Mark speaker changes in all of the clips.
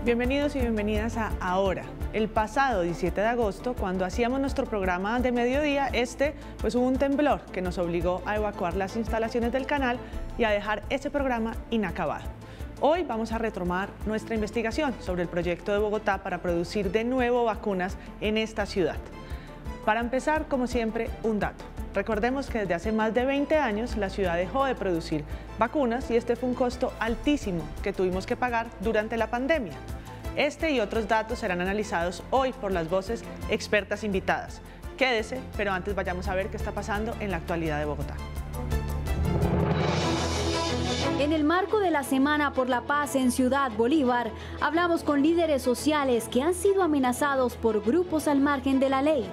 Speaker 1: Bienvenidos y bienvenidas a Ahora. El pasado 17 de agosto, cuando hacíamos nuestro programa de mediodía, pues hubo un temblor que nos obligó a evacuar las instalaciones del canal y a dejar ese programa inacabado. Hoy vamos a retomar nuestra investigación sobre el proyecto de Bogotá para producir de nuevo vacunas en esta ciudad. Para empezar, como siempre, un dato. Recordemos que desde hace más de 20 años la ciudad dejó de producir vacunas y este fue un costo altísimo que tuvimos que pagar durante la pandemia. Este y otros datos serán analizados hoy por las voces expertas invitadas. Quédese, pero antes vayamos a ver qué está pasando en la actualidad de Bogotá.
Speaker 2: En el marco de la Semana por la Paz en Ciudad Bolívar, hablamos con líderes sociales que han sido amenazados por grupos al margen de la ley.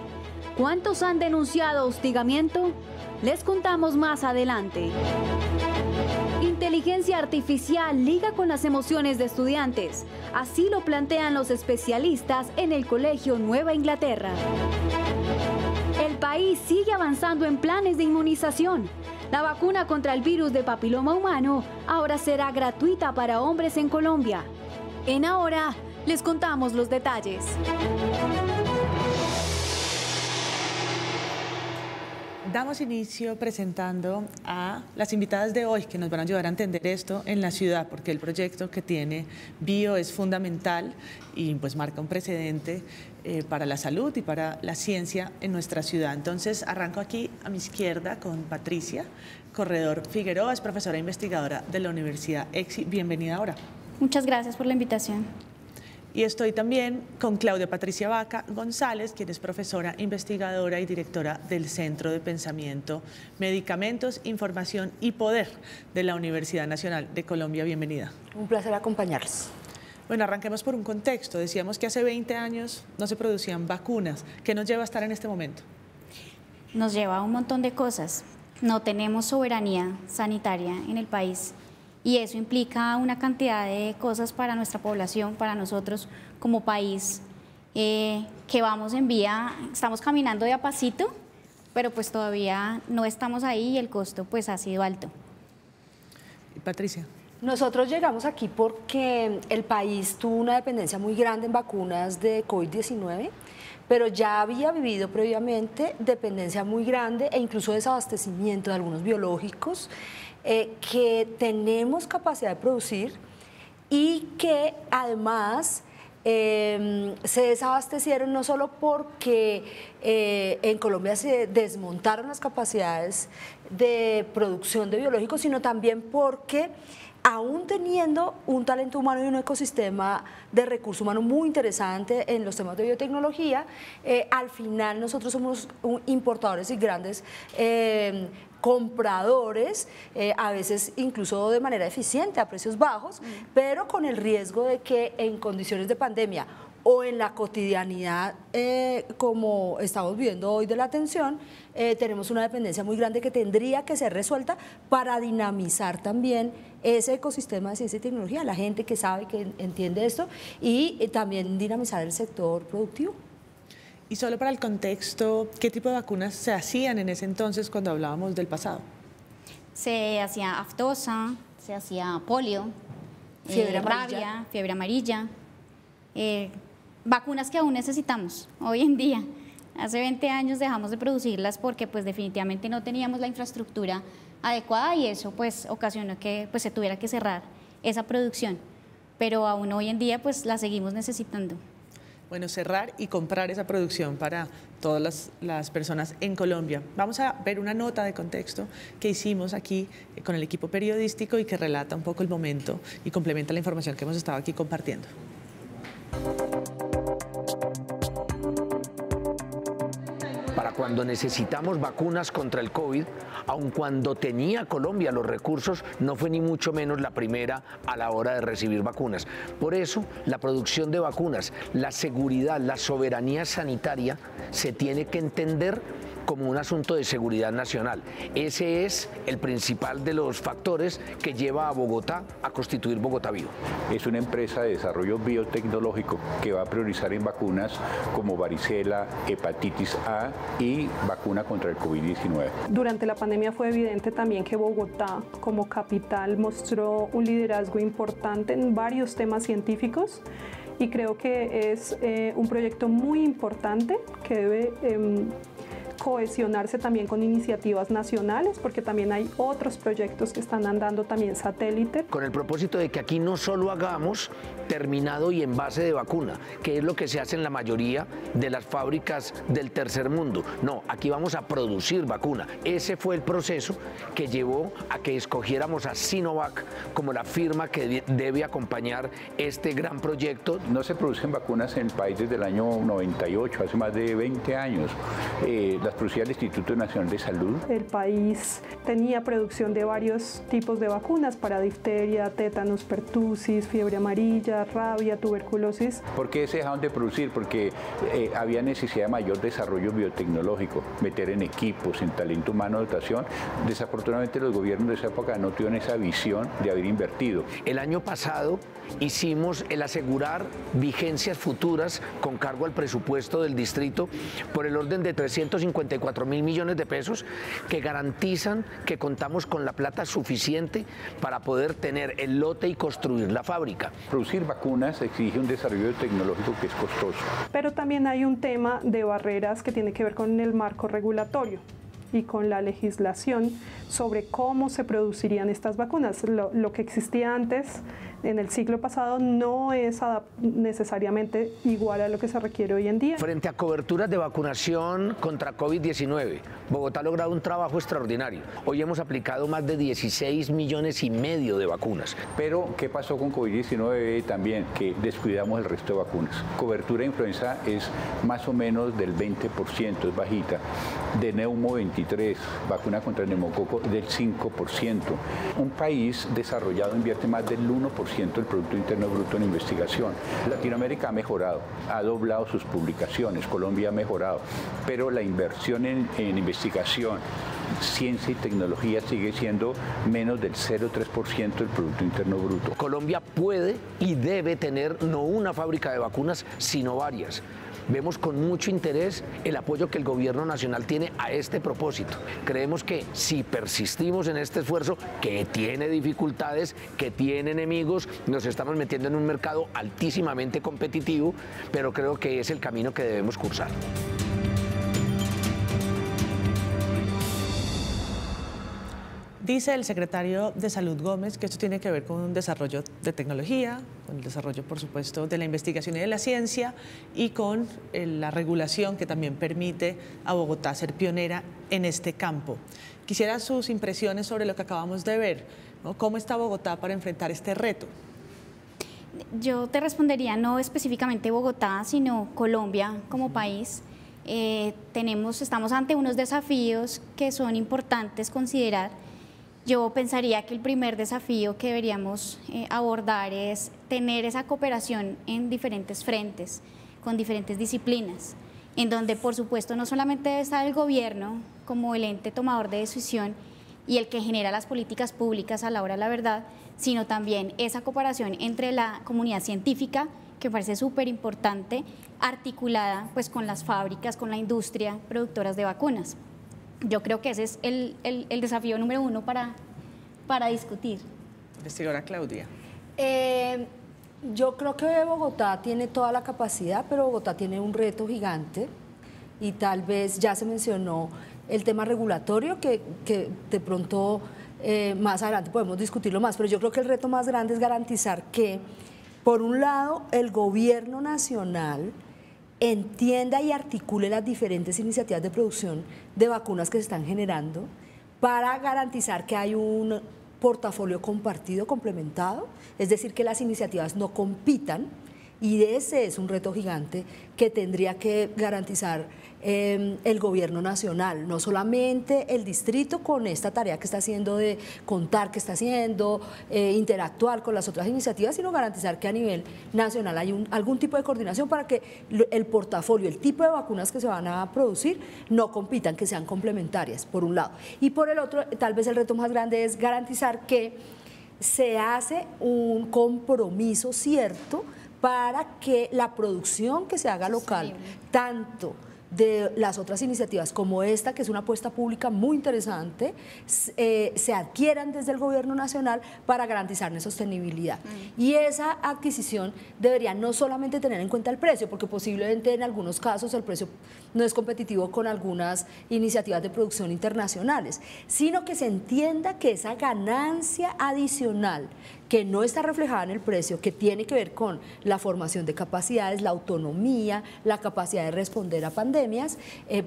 Speaker 2: ¿Cuántos han denunciado hostigamiento? Les contamos más adelante. Inteligencia artificial liga con las emociones de estudiantes. Así lo plantean los especialistas en el Colegio Nueva Inglaterra. El país sigue avanzando en planes de inmunización. La vacuna contra el virus de papiloma humano ahora será gratuita para hombres en Colombia. En Ahora les contamos los detalles.
Speaker 1: Damos inicio presentando a las invitadas de hoy que nos van a ayudar a entender esto en la ciudad, porque el proyecto que tiene Bio es fundamental y pues marca un precedente para la salud y para la ciencia en nuestra ciudad. Entonces arranco aquí a mi izquierda con Patricia Corredor Figueroa, es profesora investigadora de la Universidad EXI. Bienvenida ahora.
Speaker 3: Muchas gracias por la invitación.
Speaker 1: Y estoy también con Claudia Patricia Vaca González, quien es profesora, investigadora y directora del Centro de Pensamiento, Medicamentos, Información y Poder de la Universidad Nacional de Colombia. Bienvenida.
Speaker 4: Un placer acompañarlos.
Speaker 1: Bueno, arranquemos por un contexto. Decíamos que hace 20 años no se producían vacunas. ¿Qué nos lleva a estar en este momento?
Speaker 3: Nos lleva a un montón de cosas. No tenemos soberanía sanitaria en el país. Y eso implica una cantidad de cosas para nuestra población, para nosotros como país, que vamos en vía, estamos caminando de a pasito, pero pues todavía no estamos ahí y el costo pues ha sido alto.
Speaker 1: Patricia.
Speaker 4: Nosotros llegamos aquí porque el país tuvo una dependencia muy grande en vacunas de COVID-19, pero ya había vivido previamente dependencia muy grande e incluso desabastecimiento de algunos biológicos que tenemos capacidad de producir y que además se desabastecieron no solo porque en Colombia se desmontaron las capacidades de producción de biológicos, sino también porque aún teniendo un talento humano y un ecosistema de recurso humano muy interesante en los temas de biotecnología, al final nosotros somos importadores y grandes compradores, a veces incluso de manera eficiente, a precios bajos, pero con el riesgo de que en condiciones de pandemia o en la cotidianidad, como estamos viviendo hoy de la atención, tenemos una dependencia muy grande que tendría que ser resuelta para dinamizar también ese ecosistema de ciencia y tecnología, la gente que sabe, que entiende esto, y también dinamizar el sector productivo.
Speaker 1: Y solo para el contexto, ¿qué tipo de vacunas se hacían en ese entonces cuando hablábamos del pasado?
Speaker 3: Se hacía aftosa, se hacía polio, rabia, fiebre amarilla, vacunas que aún necesitamos hoy en día. Hace 20 años dejamos de producirlas porque pues definitivamente no teníamos la infraestructura adecuada y eso pues ocasionó que pues se tuviera que cerrar esa producción, pero aún hoy en día pues la seguimos necesitando.
Speaker 1: Bueno, cerrar y comprar esa producción para todas las personas en Colombia. Vamos a ver una nota de contexto que hicimos aquí con el equipo periodístico y que relata un poco el momento y complementa la información que hemos estado aquí compartiendo.
Speaker 5: Para cuando necesitamos vacunas contra el COVID, aun cuando tenía Colombia los recursos, no fue ni mucho menos la primera a la hora de recibir vacunas. Por eso, la producción de vacunas, la seguridad, la soberanía sanitaria se tiene que entender como un asunto de seguridad nacional. Ese es el principal de los factores que lleva a Bogotá a constituir Bogotá Bio.
Speaker 6: Es una empresa de desarrollo biotecnológico que va a priorizar en vacunas como varicela, hepatitis A y vacuna contra el COVID-19.
Speaker 7: Durante la pandemia fue evidente también que Bogotá, como capital, mostró un liderazgo importante en varios temas científicos y creo que es un proyecto muy importante que debe cohesionarse también con iniciativas nacionales, porque también hay otros proyectos que están andando también satélite.
Speaker 5: Con el propósito de que aquí no solo hagamos terminado y envase de vacuna, que es lo que se hace en la mayoría de las fábricas del tercer mundo. No, aquí vamos a producir vacuna. Ese fue el proceso que llevó a que escogiéramos a Sinovac como la firma que debe acompañar este gran proyecto.
Speaker 6: No se producen vacunas en el país desde el año 98, hace más de 20 años. Las producía el Instituto Nacional de Salud.
Speaker 7: El país tenía producción de varios tipos de vacunas para difteria, tétanos, pertusis, fiebre amarilla, rabia, tuberculosis.
Speaker 6: ¿Por qué se dejaron de producir? Porque había necesidad de mayor desarrollo biotecnológico, meter en equipos, en talento humano, dotación. Desafortunadamente los gobiernos de esa época no tuvieron esa visión de haber invertido.
Speaker 5: El año pasado hicimos el asegurar vigencias futuras con cargo al presupuesto del distrito por el orden de 354.000 millones de pesos que garantizan que contamos con la plata suficiente para poder tener el lote y construir la fábrica.
Speaker 6: Producir vacunas exige un desarrollo tecnológico que es costoso.
Speaker 7: Pero también hay un tema de barreras que tiene que ver con el marco regulatorio y con la legislación sobre cómo se producirían estas vacunas. Lo que existía antes, en el siglo pasado, no es necesariamente igual a lo que se requiere hoy en día.
Speaker 5: Frente a coberturas de vacunación contra COVID-19, Bogotá ha logrado un trabajo extraordinario. Hoy hemos aplicado más de 16,5 millones de vacunas.
Speaker 6: Pero, ¿qué pasó con COVID-19 también? Que descuidamos el resto de vacunas. Cobertura de influenza es más o menos del 20%, es bajita. De neumo 23%, vacuna contra el neumococo del 5%. Un país desarrollado invierte más del 1% del Producto Interno Bruto en investigación. Latinoamérica ha mejorado, ha doblado sus publicaciones, Colombia ha mejorado, pero la inversión en investigación, ciencia y tecnología sigue siendo menos del 0,3% del Producto Interno Bruto.
Speaker 5: Colombia puede y debe tener no una fábrica de vacunas, sino varias. Vemos con mucho interés el apoyo que el gobierno nacional tiene a este propósito. Creemos que si persistimos en este esfuerzo, que tiene dificultades, que tiene enemigos, nos estamos metiendo en un mercado altísimamente competitivo, pero creo que es el camino que debemos cursar.
Speaker 1: Dice el secretario de Salud Gómez que esto tiene que ver con un desarrollo de tecnología, con el desarrollo, por supuesto, de la investigación y de la ciencia y con la regulación que también permite a Bogotá ser pionera en este campo. Quisiera sus impresiones sobre lo que acabamos de ver, ¿no? ¿Cómo está Bogotá para enfrentar este reto?
Speaker 3: Yo te respondería no específicamente Bogotá, sino Colombia como país. Estamos ante unos desafíos que son importantes considerar. Yo pensaría que el primer desafío que deberíamos abordar es tener esa cooperación en diferentes frentes, con diferentes disciplinas, en donde por supuesto no solamente debe estar el gobierno como el ente tomador de decisión y el que genera las políticas públicas a la hora de la verdad, sino también esa cooperación entre la comunidad científica, que me parece súper importante, articulada pues con las fábricas, con la industria productoras de vacunas. Yo creo que ese es el desafío número uno para discutir.
Speaker 1: Investigadora Claudia.
Speaker 4: Yo creo que Bogotá tiene toda la capacidad, pero Bogotá tiene un reto gigante y tal vez ya se mencionó el tema regulatorio que de pronto más adelante podemos discutirlo más, pero yo creo que el reto más grande es garantizar que, por un lado, el gobierno nacional entienda y articule las diferentes iniciativas de producción de vacunas que se están generando para garantizar que hay un portafolio compartido, complementado, es decir, que las iniciativas no compitan, y ese es un reto gigante que tendría que garantizar el gobierno nacional, no solamente el distrito con esta tarea que está haciendo de contar qué está haciendo, interactuar con las otras iniciativas, sino garantizar que a nivel nacional hay algún tipo de coordinación para que el portafolio, el tipo de vacunas que se van a producir no compitan, que sean complementarias, por un lado. Y por el otro, tal vez el reto más grande es garantizar que se hace un compromiso cierto para que la producción que se haga local, tanto de las otras iniciativas como esta, que es una apuesta pública muy interesante, se adquieran desde el gobierno nacional para garantizar la sostenibilidad. Y esa adquisición debería no solamente tener en cuenta el precio, porque posiblemente en algunos casos el precio no es competitivo con algunas iniciativas de producción internacionales, sino que se entienda que esa ganancia adicional que no está reflejada en el precio, que tiene que ver con la formación de capacidades, la autonomía, la capacidad de responder a pandemias,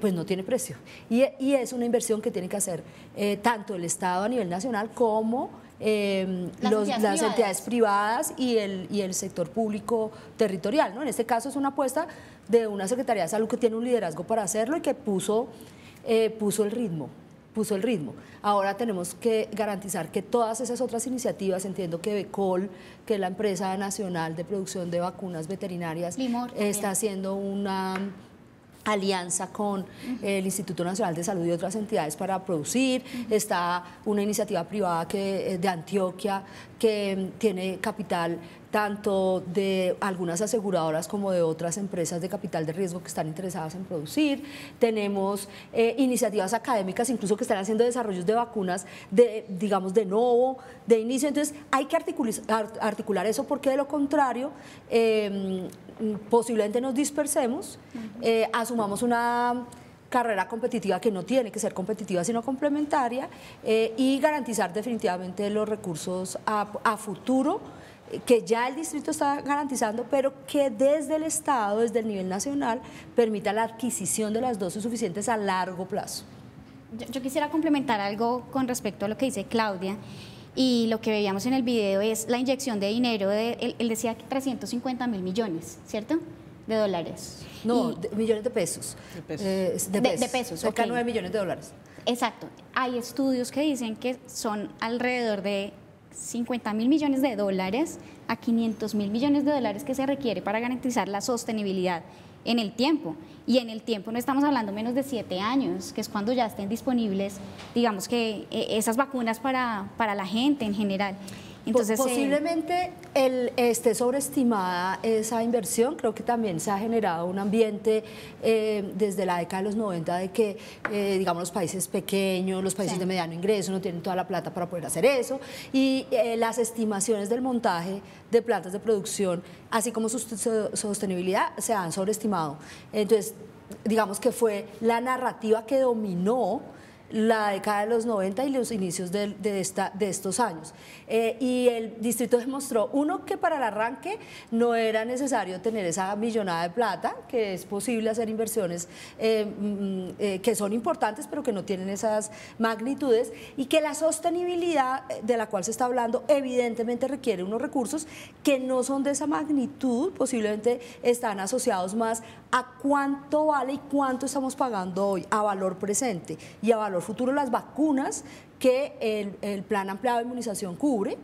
Speaker 4: pues no tiene precio. Y es una inversión que tiene que hacer tanto el Estado a nivel nacional como las entidades privadas y el sector público territorial, ¿no? En este caso es una apuesta de una Secretaría de Salud que tiene un liderazgo para hacerlo y que puso el ritmo. Ahora tenemos que garantizar que todas esas otras iniciativas, entiendo que Becol, que es la empresa nacional de producción de vacunas veterinarias, está haciendo una alianza con el Instituto Nacional de Salud y otras entidades para producir. Está una iniciativa privada de Antioquia que tiene capital tanto de algunas aseguradoras como de otras empresas de capital de riesgo que están interesadas en producir. Tenemos iniciativas académicas incluso que están haciendo desarrollos de vacunas digamos de nuevo, de inicio. Entonces hay que articular eso, porque de lo contrario posiblemente nos dispersemos, asumamos una carrera competitiva que no tiene que ser competitiva sino complementaria, y garantizar definitivamente los recursos a futuro que ya el distrito está garantizando, pero que desde el Estado, desde el nivel nacional, permita la adquisición de las dosis suficientes a largo plazo.
Speaker 3: Yo quisiera complementar algo con respecto a lo que dice Claudia, y lo que veíamos en el video es la inyección de dinero, él decía que 350.000 millones, ¿cierto?, de dólares.
Speaker 4: No, millones de pesos. De pesos, cerca de 9 millones de dólares.
Speaker 3: Exacto. Hay estudios que dicen que son alrededor de 50.000 millones de dólares a 500.000 millones de dólares que se requiere para garantizar la sostenibilidad en el tiempo. Y en el tiempo no estamos hablando menos de 7 años, que es cuando ya estén disponibles, digamos que esas vacunas para la gente en general. Entonces,
Speaker 4: posiblemente esté sobreestimada esa inversión. Creo que también se ha generado un ambiente desde la década de los 90 de que, digamos, los países pequeños, los países de mediano ingreso no tienen toda la plata para poder hacer eso, y las estimaciones del montaje de plantas de producción, así como su sostenibilidad, se han sobreestimado. Entonces, digamos que fue la narrativa que dominó la década de los 90 y los inicios de estos años. Y el distrito demostró, uno, que para el arranque no era necesario tener esa millonada de plata, que es posible hacer inversiones que son importantes, pero que no tienen esas magnitudes, y que la sostenibilidad de la cual se está hablando evidentemente requiere unos recursos que no son de esa magnitud, posiblemente están asociados más a cuánto vale y cuánto estamos pagando hoy, a valor presente y a valor futuro las vacunas que el plan ampliado de inmunización cubre,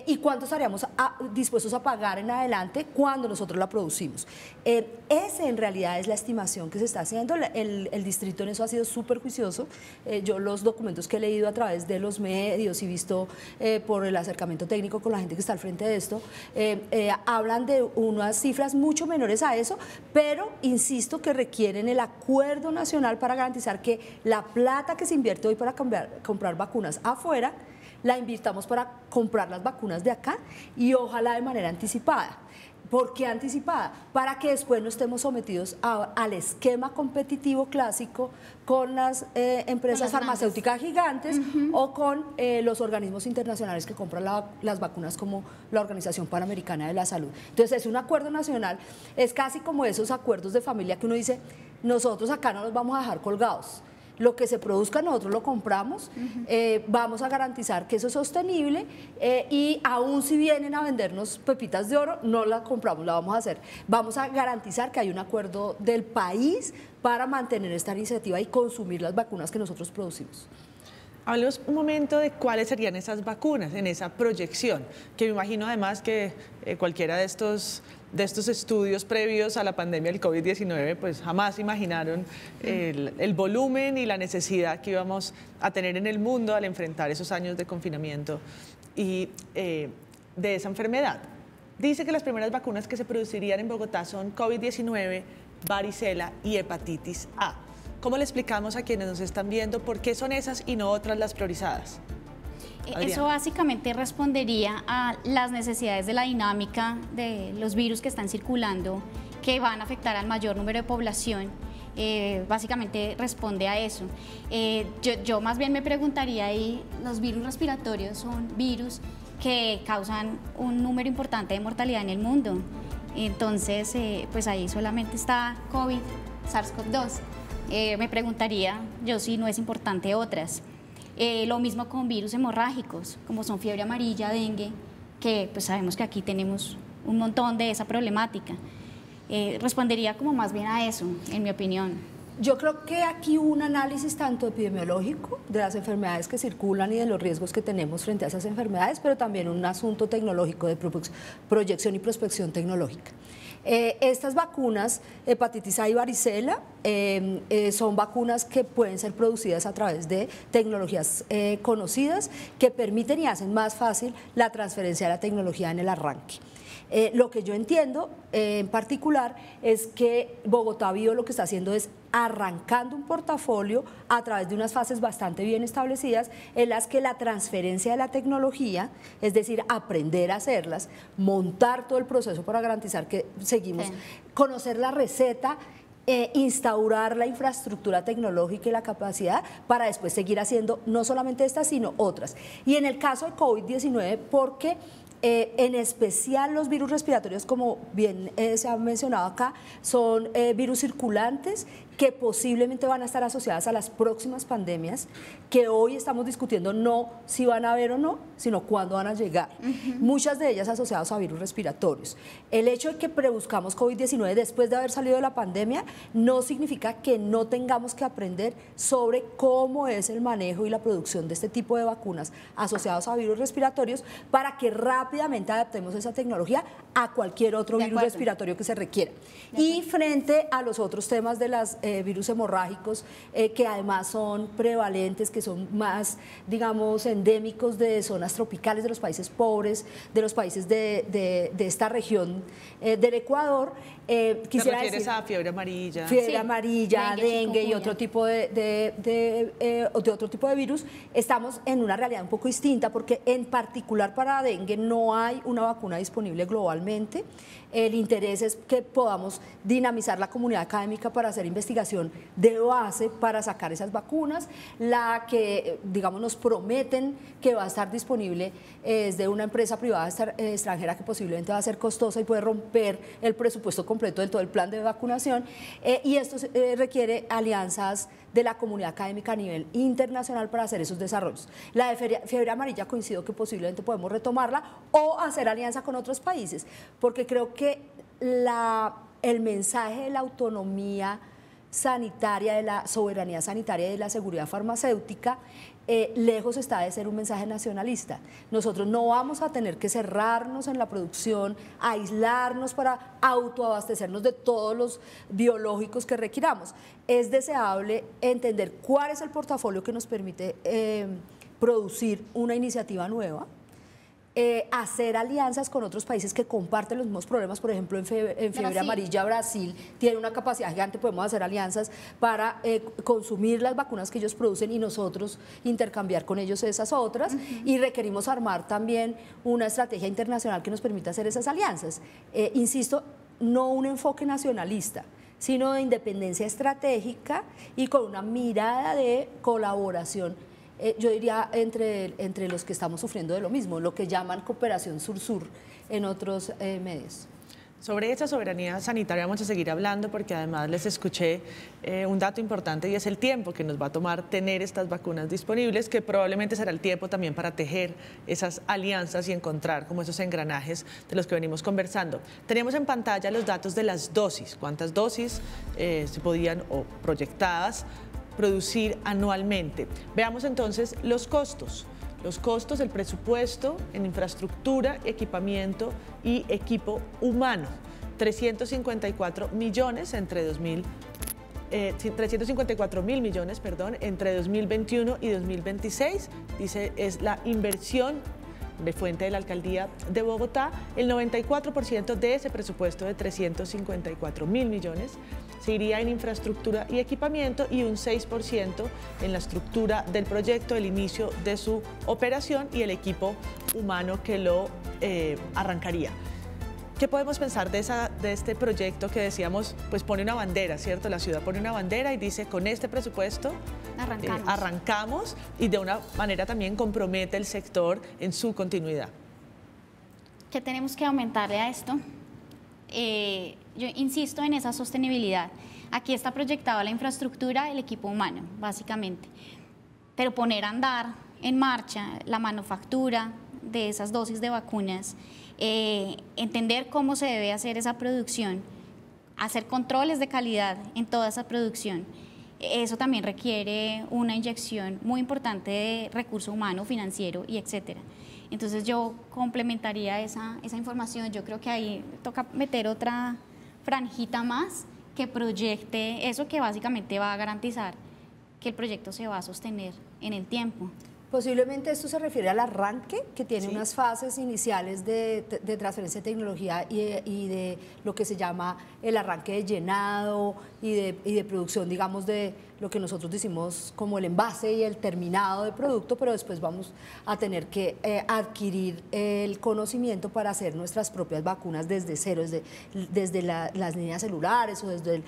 Speaker 4: y cuánto estaríamos dispuestos a pagar en adelante cuando nosotros la producimos. Esa en realidad es la estimación que se está haciendo. El distrito en eso ha sido súper juicioso. Yo los documentos que he leído a través de los medios y visto por el acercamiento técnico con la gente que está al frente de esto, hablan de unas cifras mucho menores a eso, pero insisto que requieren el acuerdo nacional para garantizar que la plata que se invierte hoy para comprar vacunas afuera la invirtamos para comprar las vacunas de acá, y ojalá de manera anticipada. ¿Por qué anticipada? Para que después no estemos sometidos al esquema competitivo clásico con las empresas farmacéuticas gigantes o con los organismos internacionales que compran las vacunas, como la Organización Panamericana de la Salud. Entonces es un acuerdo nacional, es casi como esos acuerdos de familia que uno dice, nosotros acá no nos vamos a dejar colgados. Lo que se produzca nosotros lo compramos, vamos a garantizar que eso es sostenible, y aún si vienen a vendernos pepitas de oro, no la compramos, la vamos a hacer. Vamos a garantizar que hay un acuerdo del país para mantener esta iniciativa y consumir las vacunas que nosotros producimos.
Speaker 1: Hablemos un momento de cuáles serían esas vacunas en esa proyección, que me imagino además que cualquiera de estos estudios previos a la pandemia del COVID-19 pues jamás imaginaron el volumen y la necesidad que íbamos a tener en el mundo al enfrentar esos años de confinamiento y de esa enfermedad. Dice que las primeras vacunas que se producirían en Bogotá son COVID-19 varicela y hepatitis A. ¿Cómo le explicamos a quienes nos están viendo por qué son esas y no otras las priorizadas? Adriana.
Speaker 3: Eso básicamente respondería a las necesidades de la dinámica de los virus que están circulando, que van a afectar al mayor número de población. Básicamente responde a eso. Yo más bien me preguntaría ahí, los virus respiratorios son virus que causan un número importante de mortalidad en el mundo. Entonces, pues ahí solamente está COVID, SARS-CoV-2. Me preguntaría yo si no es importante otras. Lo mismo con virus hemorrágicos, como son fiebre amarilla, dengue, que pues sabemos que aquí tenemos un montón de esa problemática. Respondería como más bien a eso, en mi opinión.
Speaker 4: Yo creo que aquí un análisis tanto epidemiológico de las enfermedades que circulan y de los riesgos que tenemos frente a esas enfermedades, pero también un asunto tecnológico de proyección y prospección tecnológica. Estas vacunas, hepatitis A y varicela, son vacunas que pueden ser producidas a través de tecnologías conocidas que permiten y hacen más fácil la transferencia de la tecnología en el arranque. Lo que yo entiendo en particular es que Bogotá Bio lo que está haciendo es arrancando un portafolio a través de unas fases bastante bien establecidas en las que la transferencia de la tecnología, es decir, aprender a hacerlas, montar todo el proceso para garantizar que seguimos, conocer la receta, instaurar la infraestructura tecnológica y la capacidad para después seguir haciendo no solamente estas, sino otras. Y en el caso de COVID-19, porque en especial los virus respiratorios, como bien se ha mencionado acá, son virus circulantes que posiblemente van a estar asociadas a las próximas pandemias, que hoy estamos discutiendo no si van a haber o no, sino cuándo van a llegar. Muchas de ellas asociadas a virus respiratorios. El hecho de que prebuscamos COVID-19 después de haber salido de la pandemia no significa que no tengamos que aprender sobre cómo es el manejo y la producción de este tipo de vacunas asociados a virus respiratorios para que rápidamente adaptemos esa tecnología a cualquier otro virus respiratorio que se requiera. Y frente a los otros temas de las virus hemorrágicos, que además son prevalentes, que son más, digamos, endémicos de zonas tropicales, de los países pobres, de los países de esta región del Ecuador.
Speaker 1: Quisiera decir, a fiebre amarilla.
Speaker 4: Fiebre amarilla, dengue y otro tipo de otro tipo de virus. Estamos en una realidad un poco distinta porque en particular para dengue no hay una vacuna disponible globalmente. El interés es que podamos dinamizar la comunidad académica para hacer investigación de base para sacar esas vacunas. La que, digamos, nos prometen que va a estar disponible es de una empresa privada extranjera que posiblemente va a ser costosa y puede romper el presupuesto completo de todo el plan de vacunación. Y esto requiere alianzas de la comunidad académica a nivel internacional para hacer esos desarrollos. La de fiebre amarilla coincido que posiblemente podemos retomarla o hacer alianza con otros países, porque creo que el mensaje de la autonomía sanitaria, de la soberanía sanitaria y de la seguridad farmacéutica, lejos está de ser un mensaje nacionalista. Nosotros no vamos a tener que cerrarnos en la producción, aislarnos para autoabastecernos de todos los biológicos que requiramos. Es deseable entender cuál es el portafolio que nos permite producir una iniciativa nueva, hacer alianzas con otros países que comparten los mismos problemas. Por ejemplo, en fiebre amarilla, Brasil tiene una capacidad gigante, podemos hacer alianzas para consumir las vacunas que ellos producen y nosotros intercambiar con ellos esas otras, y requerimos armar también una estrategia internacional que nos permita hacer esas alianzas. Insisto, no un enfoque nacionalista, sino de independencia estratégica y con una mirada de colaboración. Yo diría entre los que estamos sufriendo de lo mismo, lo que llaman cooperación sur-sur en otros medios.
Speaker 1: Sobre esa soberanía sanitaria vamos a seguir hablando porque además les escuché un dato importante y es el tiempo que nos va a tomar tener estas vacunas disponibles, que probablemente será el tiempo también para tejer esas alianzas y encontrar como esos engranajes de los que venimos conversando. Teníamos en pantalla los datos de las dosis, cuántas dosis se podían o proyectadas producir anualmente. Veamos entonces los costos. Los costos, el presupuesto en infraestructura, equipamiento y equipo humano. 354 millones entre 354.000 millones, perdón, entre 2021 y 2026. Dice, es la inversión de fuente de la Alcaldía de Bogotá. El 94% de ese presupuesto de 354.000 millones se iría en infraestructura y equipamiento y un 6% en la estructura del proyecto, el inicio de su operación y el equipo humano que lo arrancaría. ¿Qué podemos pensar de este proyecto que decíamos, pues pone una bandera, ¿cierto? La ciudad pone una bandera y dice, con este presupuesto arrancamos y de una manera también compromete el sector en su continuidad?
Speaker 3: ¿Qué tenemos que aumentarle a esto? Yo insisto en esa sostenibilidad. Aquí está proyectada la infraestructura, el equipo humano, básicamente. Pero poner a andar en marcha la manufactura de esas dosis de vacunas, entender cómo se debe hacer esa producción, hacer controles de calidad en toda esa producción, eso también requiere una inyección muy importante de recurso humano, financiero y etcétera. Entonces yo complementaría esa información. Yo creo que ahí toca meter otra franjita más que proyecte eso, que básicamente va a garantizar que el proyecto se va a sostener en el tiempo.
Speaker 4: Posiblemente esto se refiere al arranque, que tiene unas fases iniciales de transferencia de tecnología y de lo que se llama el arranque de llenado y de producción, digamos, de lo que nosotros decimos como el envase y el terminado de producto, pero después vamos a tener que adquirir el conocimiento para hacer nuestras propias vacunas desde cero, desde las líneas celulares o desde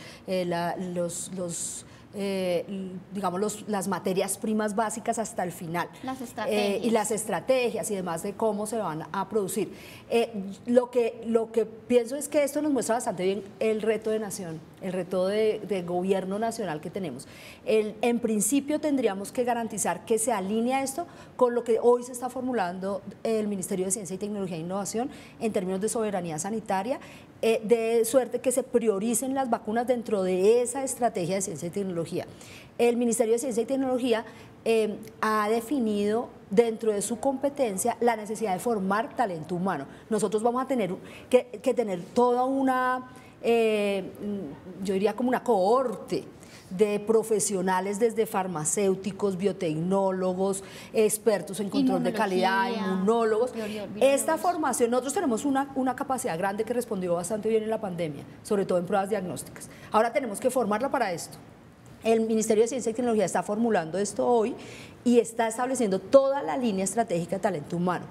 Speaker 4: las materias primas básicas hasta el final.
Speaker 3: Las estrategias.
Speaker 4: Y las estrategias y demás de cómo se van a producir. Lo que pienso es que esto nos muestra bastante bien el reto de nación, el reto de gobierno nacional que tenemos. En principio tendríamos que garantizar que se alinea esto con lo que hoy se está formulando el Ministerio de Ciencia y Tecnología e Innovación en términos de soberanía sanitaria, de suerte que se prioricen las vacunas dentro de esa estrategia de ciencia y tecnología. El Ministerio de Ciencia y Tecnología ha definido dentro de su competencia la necesidad de formar talento humano. Nosotros vamos a tener que tener toda una, yo diría como una cohorte de profesionales desde farmacéuticos, biotecnólogos, expertos en control de calidad, inmunólogos. Esta formación, nosotros tenemos una capacidad grande que respondió bastante bien en la pandemia, sobre todo en pruebas diagnósticas. Ahora tenemos que formarla para esto. El Ministerio de Ciencia y Tecnología está formulando esto hoy y está estableciendo toda la línea estratégica de talento humano.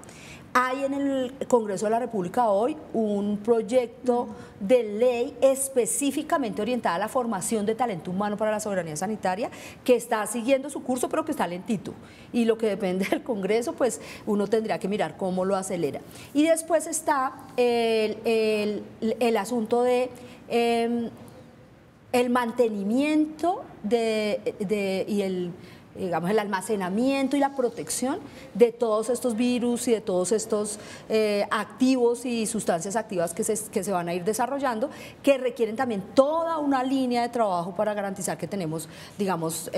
Speaker 4: Hay en el Congreso de la República hoy un proyecto de ley específicamente orientada a la formación de talento humano para la soberanía sanitaria, que está siguiendo su curso, pero que está lentito. Y lo que depende del Congreso, pues uno tendría que mirar cómo lo acelera. Y después está el asunto de el mantenimiento y el almacenamiento y la protección de todos estos virus y de todos estos activos y sustancias activas que se van a ir desarrollando, que requieren también toda una línea de trabajo para garantizar que tenemos, digamos,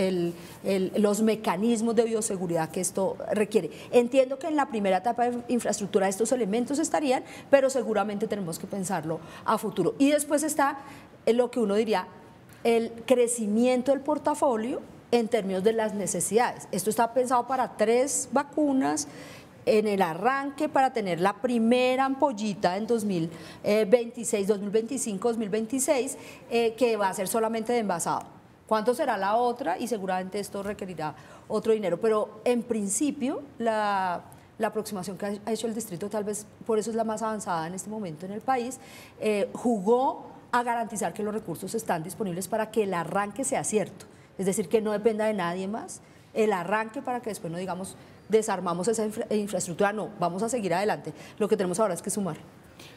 Speaker 4: los mecanismos de bioseguridad que esto requiere. Entiendo que en la primera etapa de infraestructura estos elementos estarían, pero seguramente tenemos que pensarlo a futuro. Y después está lo que uno diría el crecimiento del portafolio en términos de las necesidades. Esto está pensado para 3 vacunas en el arranque para tener la primera ampollita en 2026, 2025, 2026, que va a ser solamente de envasado. ¿Cuánto será la otra? Y seguramente esto requerirá otro dinero, pero en principio la aproximación que ha hecho el distrito, tal vez por eso es la más avanzada en este momento en el país, jugó a garantizar que los recursos están disponibles para que el arranque sea cierto. Es decir, que no dependa de nadie más, el arranque para que después no digamos desarmamos esa infraestructura, no, vamos a seguir adelante. Lo que tenemos ahora es que sumar.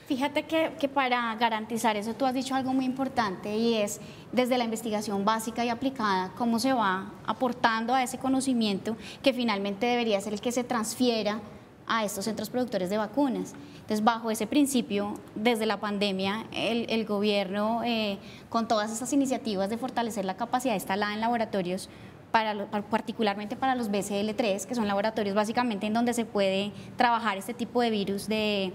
Speaker 3: Fíjate que para garantizar eso tú has dicho algo muy importante y es desde la investigación básica y aplicada, cómo se va aportando a ese conocimiento que finalmente debería ser el que se transfiera a estos centros productores de vacunas. Entonces, bajo ese principio, desde la pandemia, el gobierno, con todas estas iniciativas de fortalecer la capacidad instalada en laboratorios, particularmente para los BCL3, que son laboratorios básicamente en donde se puede trabajar este tipo de virus de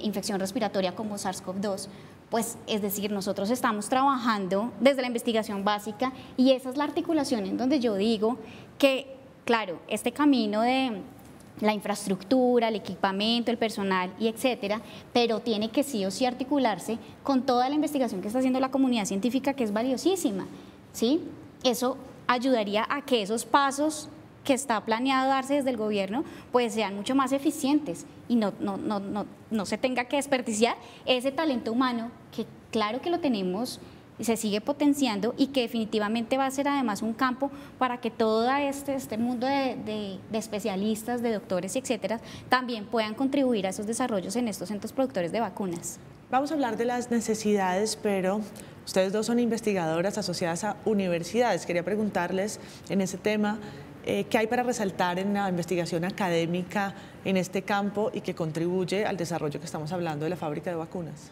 Speaker 3: infección respiratoria como SARS-CoV-2, pues es decir, nosotros estamos trabajando desde la investigación básica y esa es la articulación en donde yo digo que, claro, este camino de la infraestructura, el equipamiento, el personal y etcétera, pero tiene que sí o sí articularse con toda la investigación que está haciendo la comunidad científica, que es valiosísima, ¿sí? Eso ayudaría a que esos pasos que está planeado darse desde el gobierno pues sean mucho más eficientes y no se tenga que desperdiciar ese talento humano que claro que lo tenemos y se sigue potenciando y que definitivamente va a ser además un campo para que todo este mundo de especialistas, de doctores, etcétera, también puedan contribuir a esos desarrollos en estos centros productores de vacunas.
Speaker 1: Vamos a hablar de las necesidades, pero ustedes dos son investigadoras asociadas a universidades. Quería preguntarles en ese tema, ¿qué hay para resaltar en la investigación académica en este campo y que contribuye al desarrollo que estamos hablando de la fábrica de vacunas?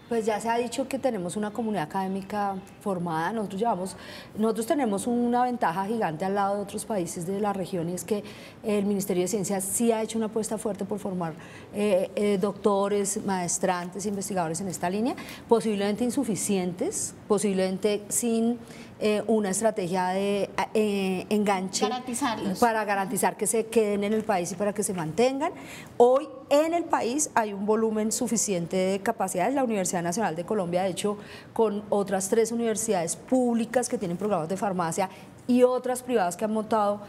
Speaker 4: Pues ya se ha dicho que tenemos una comunidad académica formada, nosotros tenemos una ventaja gigante al lado de otros países de la región y es que el Ministerio de Ciencias sí ha hecho una apuesta fuerte por formar doctores, maestrantes, investigadores en esta línea, posiblemente insuficientes, posiblemente sin una estrategia de enganche para garantizar que se queden en el país y para que se mantengan. Hoy en el país hay un volumen suficiente de capacidades. La Universidad Nacional de Colombia, de hecho, con otras 3 universidades públicas que tienen programas de farmacia y otras privadas que han montado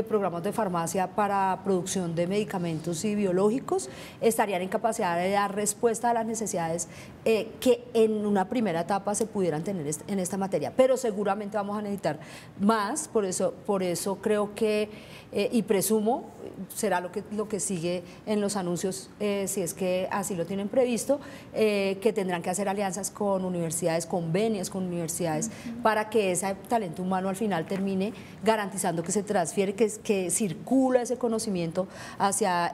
Speaker 4: programas de farmacia para producción de medicamentos y biológicos, estarían en capacidad de dar respuesta a las necesidades que en una primera etapa se pudieran tener en esta materia. Pero seguramente vamos a necesitar más, por eso creo que, y presumo, será lo que sigue en los anuncios, si es que así lo tienen previsto, que tendrán que hacer alianzas con universidades, convenios con universidades, para que ese talento humano al final termine garantizando que se transfiere, que circula ese conocimiento hacia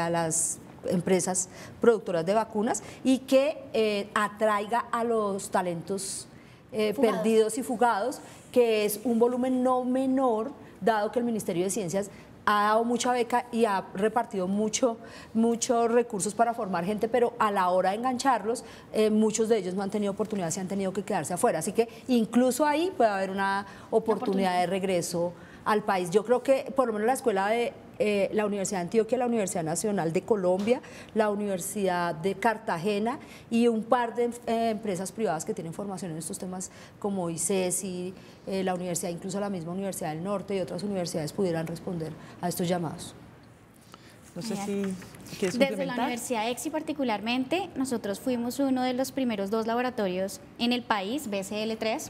Speaker 4: las empresas productoras de vacunas y que atraiga a los talentos perdidos y fugados, que es un volumen no menor, dado que el Ministerio de Ciencias ha dado mucha beca y ha repartido muchos recursos para formar gente, pero a la hora de engancharlos, muchos de ellos no han tenido oportunidad, se han tenido que quedarse afuera. Así que incluso ahí puede haber una oportunidad de regreso al país. Yo creo que por lo menos la escuela de la Universidad de Antioquia, la Universidad Nacional de Colombia, la Universidad de Cartagena y un par de empresas privadas que tienen formación en estos temas como ICESI, la universidad, incluso la misma Universidad del Norte y otras universidades pudieran responder a estos llamados.
Speaker 1: No sé si quieres
Speaker 3: complementar. Desde la Universidad EXI particularmente, nosotros fuimos uno de los primeros 2 laboratorios en el país, BCL3,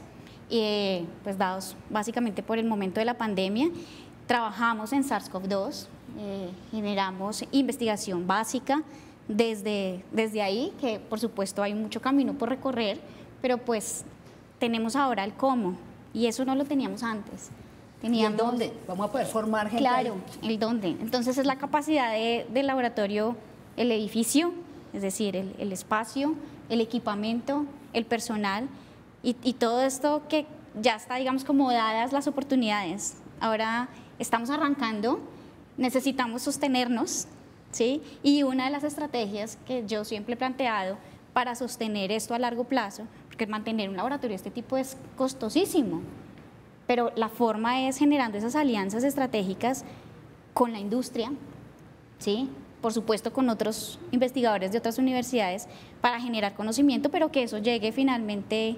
Speaker 3: pues dados básicamente por el momento de la pandemia. Trabajamos en SARS-CoV-2, generamos investigación básica desde ahí, que por supuesto hay mucho camino por recorrer, pero pues tenemos ahora el cómo, y eso no lo teníamos antes.
Speaker 4: ¿Y el dónde? Vamos a poder formar gente.
Speaker 3: Claro,
Speaker 4: ahí.
Speaker 3: El dónde. Entonces es la capacidad del laboratorio, el edificio, es decir, el espacio, el equipamiento, el personal, y todo esto que ya está, digamos, como dadas las oportunidades. Ahora estamos arrancando, necesitamos sostenernos, ¿sí? Y una de las estrategias que yo siempre he planteado para sostener esto a largo plazo, porque mantener un laboratorio de este tipo es costosísimo, pero la forma es generando esas alianzas estratégicas con la industria, ¿sí? Por supuesto con otros investigadores de otras universidades para generar conocimiento, pero que eso llegue finalmente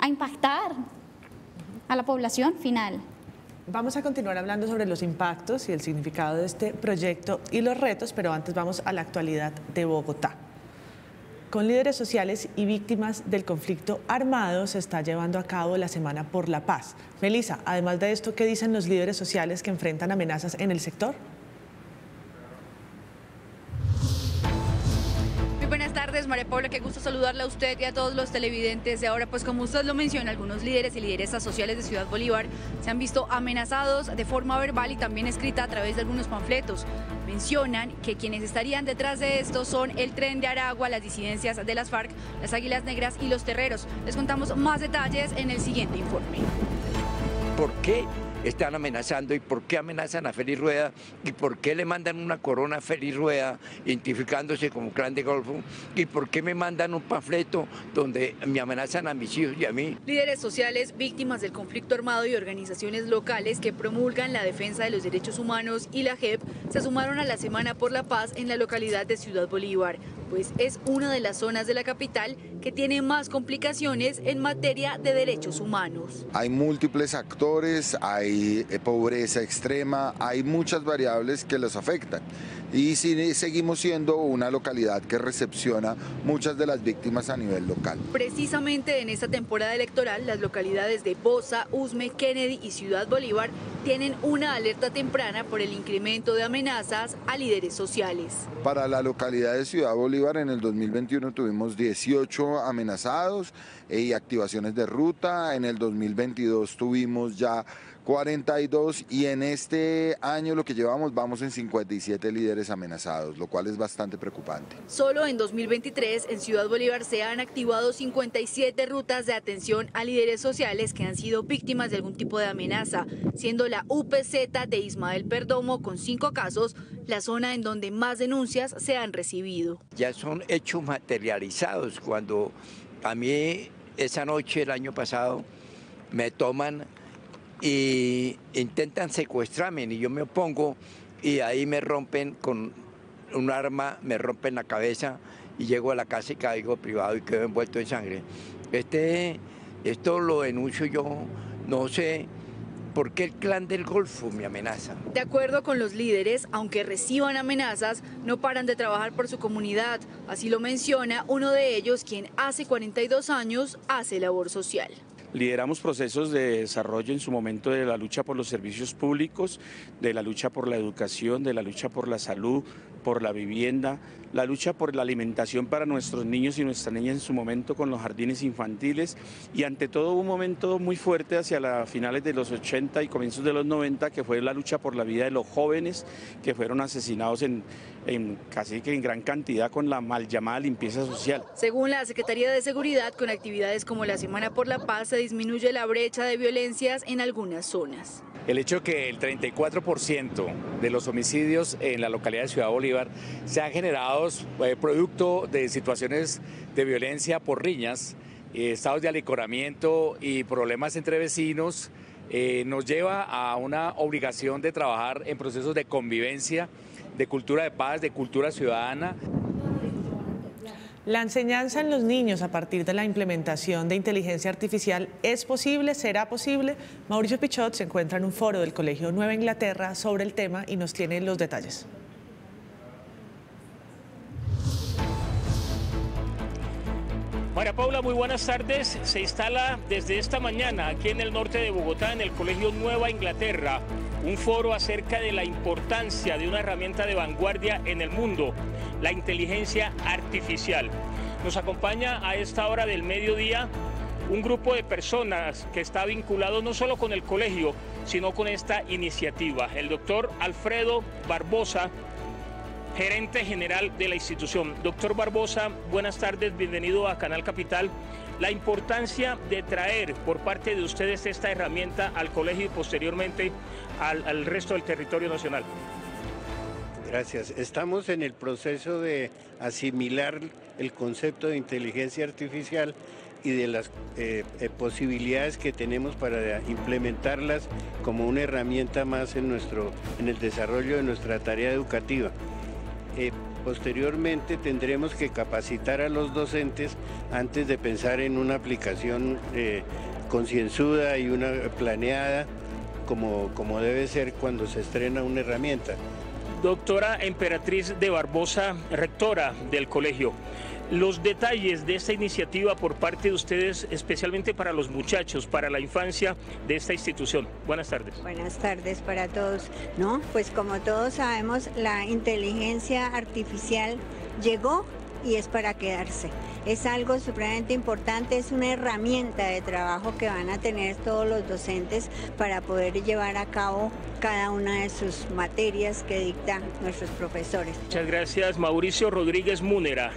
Speaker 3: a impactar a la población final.
Speaker 1: Vamos a continuar hablando sobre los impactos y el significado de este proyecto y los retos, pero antes vamos a la actualidad de Bogotá. Con líderes sociales y víctimas del conflicto armado se está llevando a cabo la Semana por la Paz. Melissa, además de esto, ¿qué dicen los líderes sociales que enfrentan amenazas en el sector?
Speaker 8: Buenas tardes, María Paula, qué gusto saludarla a usted y a todos los televidentes de ahora. Pues como usted lo menciona, algunos líderes y lideresas sociales de Ciudad Bolívar se han visto amenazados de forma verbal y también escrita a través de algunos panfletos. Mencionan que quienes estarían detrás de esto son el Tren de Aragua, las disidencias de las FARC, las Águilas Negras y los Terreros. Les contamos más detalles en el siguiente informe.
Speaker 5: ¿Por qué
Speaker 9: están amenazando y por qué amenazan a Félix Rueda y por qué le mandan una corona a Félix Rueda identificándose como clan de Golfo y por qué me mandan un panfleto donde me amenazan a mis hijos y a mí.
Speaker 8: Líderes sociales, víctimas del conflicto armado y organizaciones locales que promulgan la defensa de los derechos humanos y la JEP se sumaron a la Semana por la Paz en la localidad de Ciudad Bolívar, pues es una de las zonas de la capital que tiene más complicaciones en materia de derechos humanos.
Speaker 10: Hay múltiples actores, hay pobreza extrema, hay muchas variables que los afectan y sí, seguimos siendo una localidad que recepciona muchas de las víctimas a nivel local.
Speaker 8: Precisamente en esta temporada electoral, las localidades de Bosa, Usme, Kennedy y Ciudad Bolívar tienen una alerta temprana por el incremento de amenazas a líderes sociales.
Speaker 10: Para la localidad de Ciudad Bolívar en el 2021 tuvimos 18 amenazados y activaciones de ruta, en el 2022 tuvimos ya 42 y en este año lo que llevamos vamos en 57 líderes amenazados, lo cual es bastante preocupante.
Speaker 8: Solo en 2023 en Ciudad Bolívar se han activado 57 rutas de atención a líderes sociales que han sido víctimas de algún tipo de amenaza, siendo la UPZ de Ismael Perdomo con 5 casos la zona en donde más denuncias se han recibido.
Speaker 9: Ya son hechos materializados. Cuando a mí esa noche el año pasado me toman y intentan secuestrarme y yo me opongo y ahí me rompen con un arma, me rompen la cabeza y llego a la casa y caigo privado y quedo envuelto en sangre. Esto lo denuncio yo, no sé por qué el clan del Golfo me amenaza.
Speaker 8: De acuerdo con los líderes, aunque reciban amenazas, no paran de trabajar por su comunidad. Así lo menciona uno de ellos, quien hace 42 años hace labor social.
Speaker 11: Lideramos procesos de desarrollo en su momento de la lucha por los servicios públicos, de la lucha por la educación, de la lucha por la salud, por la vivienda, la lucha por la alimentación para nuestros niños y nuestras niñas en su momento con los jardines infantiles y ante todo un momento muy fuerte hacia las finales de los 80 y comienzos de los 90 que fue la lucha por la vida de los jóvenes que fueron asesinados en casi que en gran cantidad con la mal llamada limpieza social.
Speaker 8: Según la Secretaría de Seguridad, con actividades como la Semana por la Paz se disminuye la brecha de violencias en algunas zonas.
Speaker 12: El hecho que el 34% de los homicidios en la localidad de Ciudad Bolívar se han generado producto de situaciones de violencia por riñas, estados de alicoramiento y problemas entre vecinos, nos lleva a una obligación de trabajar en procesos de convivencia, de cultura de paz, de cultura ciudadana.
Speaker 1: La enseñanza en los niños a partir de la implementación de inteligencia artificial es posible, será posible. Mauricio Pichot se encuentra en un foro del Colegio Nueva Inglaterra sobre el tema y nos tiene los detalles.
Speaker 13: María Paula, muy buenas tardes. Se instala desde esta mañana aquí en el norte de Bogotá, en el Colegio Nueva Inglaterra, un foro acerca de la importancia de una herramienta de vanguardia en el mundo, la inteligencia artificial. Nos acompaña a esta hora del mediodía un grupo de personas que está vinculado no solo con el colegio, sino con esta iniciativa. El doctor Alfredo Barbosa, gerente general de la institución. Doctor Barbosa, buenas tardes, bienvenido a Canal Capital. La importancia de traer por parte de ustedes esta herramienta al colegio y posteriormente al resto del territorio nacional.
Speaker 14: Gracias. Estamos en el proceso de asimilar el concepto de inteligencia artificial y de las posibilidades que tenemos para implementarlas como una herramienta más en el desarrollo de nuestra tarea educativa. Posteriormente tendremos que capacitar a los docentes antes de pensar en una aplicación concienzuda y una planeada como debe ser cuando se estrena una herramienta.
Speaker 13: Doctora Emperatriz de Barbosa, rectora del colegio, los detalles de esta iniciativa por parte de ustedes, especialmente para los muchachos, para la infancia de esta institución. Buenas tardes.
Speaker 15: Buenas tardes para todos. No, pues como todos sabemos, la inteligencia artificial llegó y es para quedarse. Es algo supremamente importante, es una herramienta de trabajo que van a tener todos los docentes para poder llevar a cabo cada una de sus materias que dictan nuestros profesores.
Speaker 13: Muchas gracias, Mauricio Rodríguez Múnera.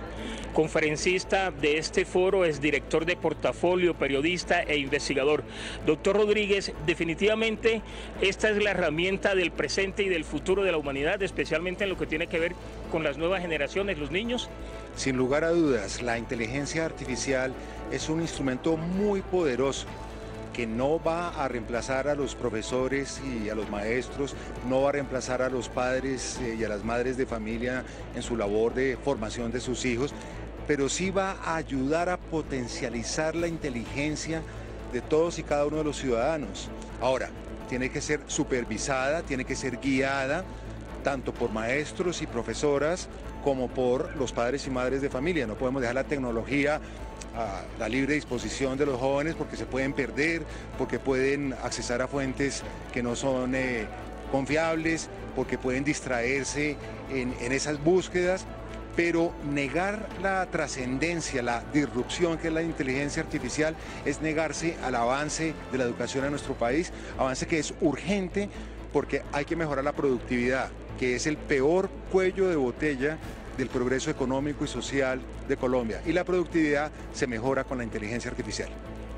Speaker 13: conferencista de este foro, es director de portafolio, periodista e investigador. Doctor Rodríguez, definitivamente esta es la herramienta del presente y del futuro de la humanidad, especialmente en lo que tiene que ver con las nuevas generaciones, los niños.
Speaker 16: Sin lugar a dudas, la inteligencia artificial es un instrumento muy poderoso que no va a reemplazar a los profesores y a los maestros, no va a reemplazar a los padres y a las madres de familia en su labor de formación de sus hijos, pero sí va a ayudar a potencializar la inteligencia de todos y cada uno de los ciudadanos. Ahora, tiene que ser supervisada, tiene que ser guiada, tanto por maestros y profesoras como por los padres y madres de familia. No podemos dejar la tecnología a la libre disposición de los jóvenes porque se pueden perder, porque pueden accesar a fuentes que no son confiables, porque pueden distraerse en esas búsquedas, pero negar la trascendencia, la disrupción que es la inteligencia artificial es negarse al avance de la educación en nuestro país, avance que es urgente porque hay que mejorar la productividad, que es el peor cuello de botella del progreso económico y social de Colombia. Y la productividad se mejora con la inteligencia artificial.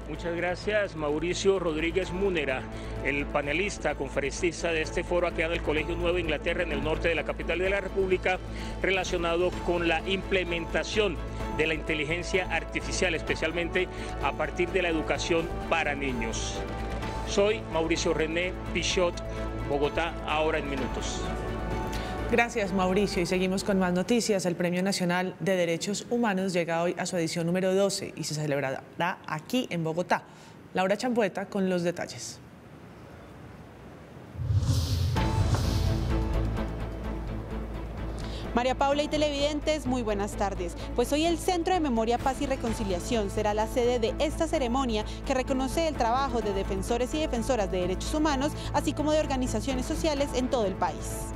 Speaker 13: Muchas gracias, Mauricio Rodríguez Múnera, el panelista, conferencista de este foro aquí en el Colegio Nueva Inglaterra, en el norte de la capital de la República, relacionado con la implementación de la inteligencia artificial, especialmente a partir de la educación para niños. Soy Mauricio René Pichot, Bogotá, ahora en minutos.
Speaker 1: Gracias, Mauricio, y seguimos con más noticias. El Premio Nacional de Derechos Humanos llega hoy a su edición número 12 y se celebrará aquí en Bogotá. Laura Champueta con los detalles.
Speaker 17: María Paula y televidentes, muy buenas tardes. Pues hoy el Centro de Memoria, Paz y Reconciliación será la sede de esta ceremonia que reconoce el trabajo de defensores y defensoras de derechos humanos, así como de organizaciones sociales en todo el país.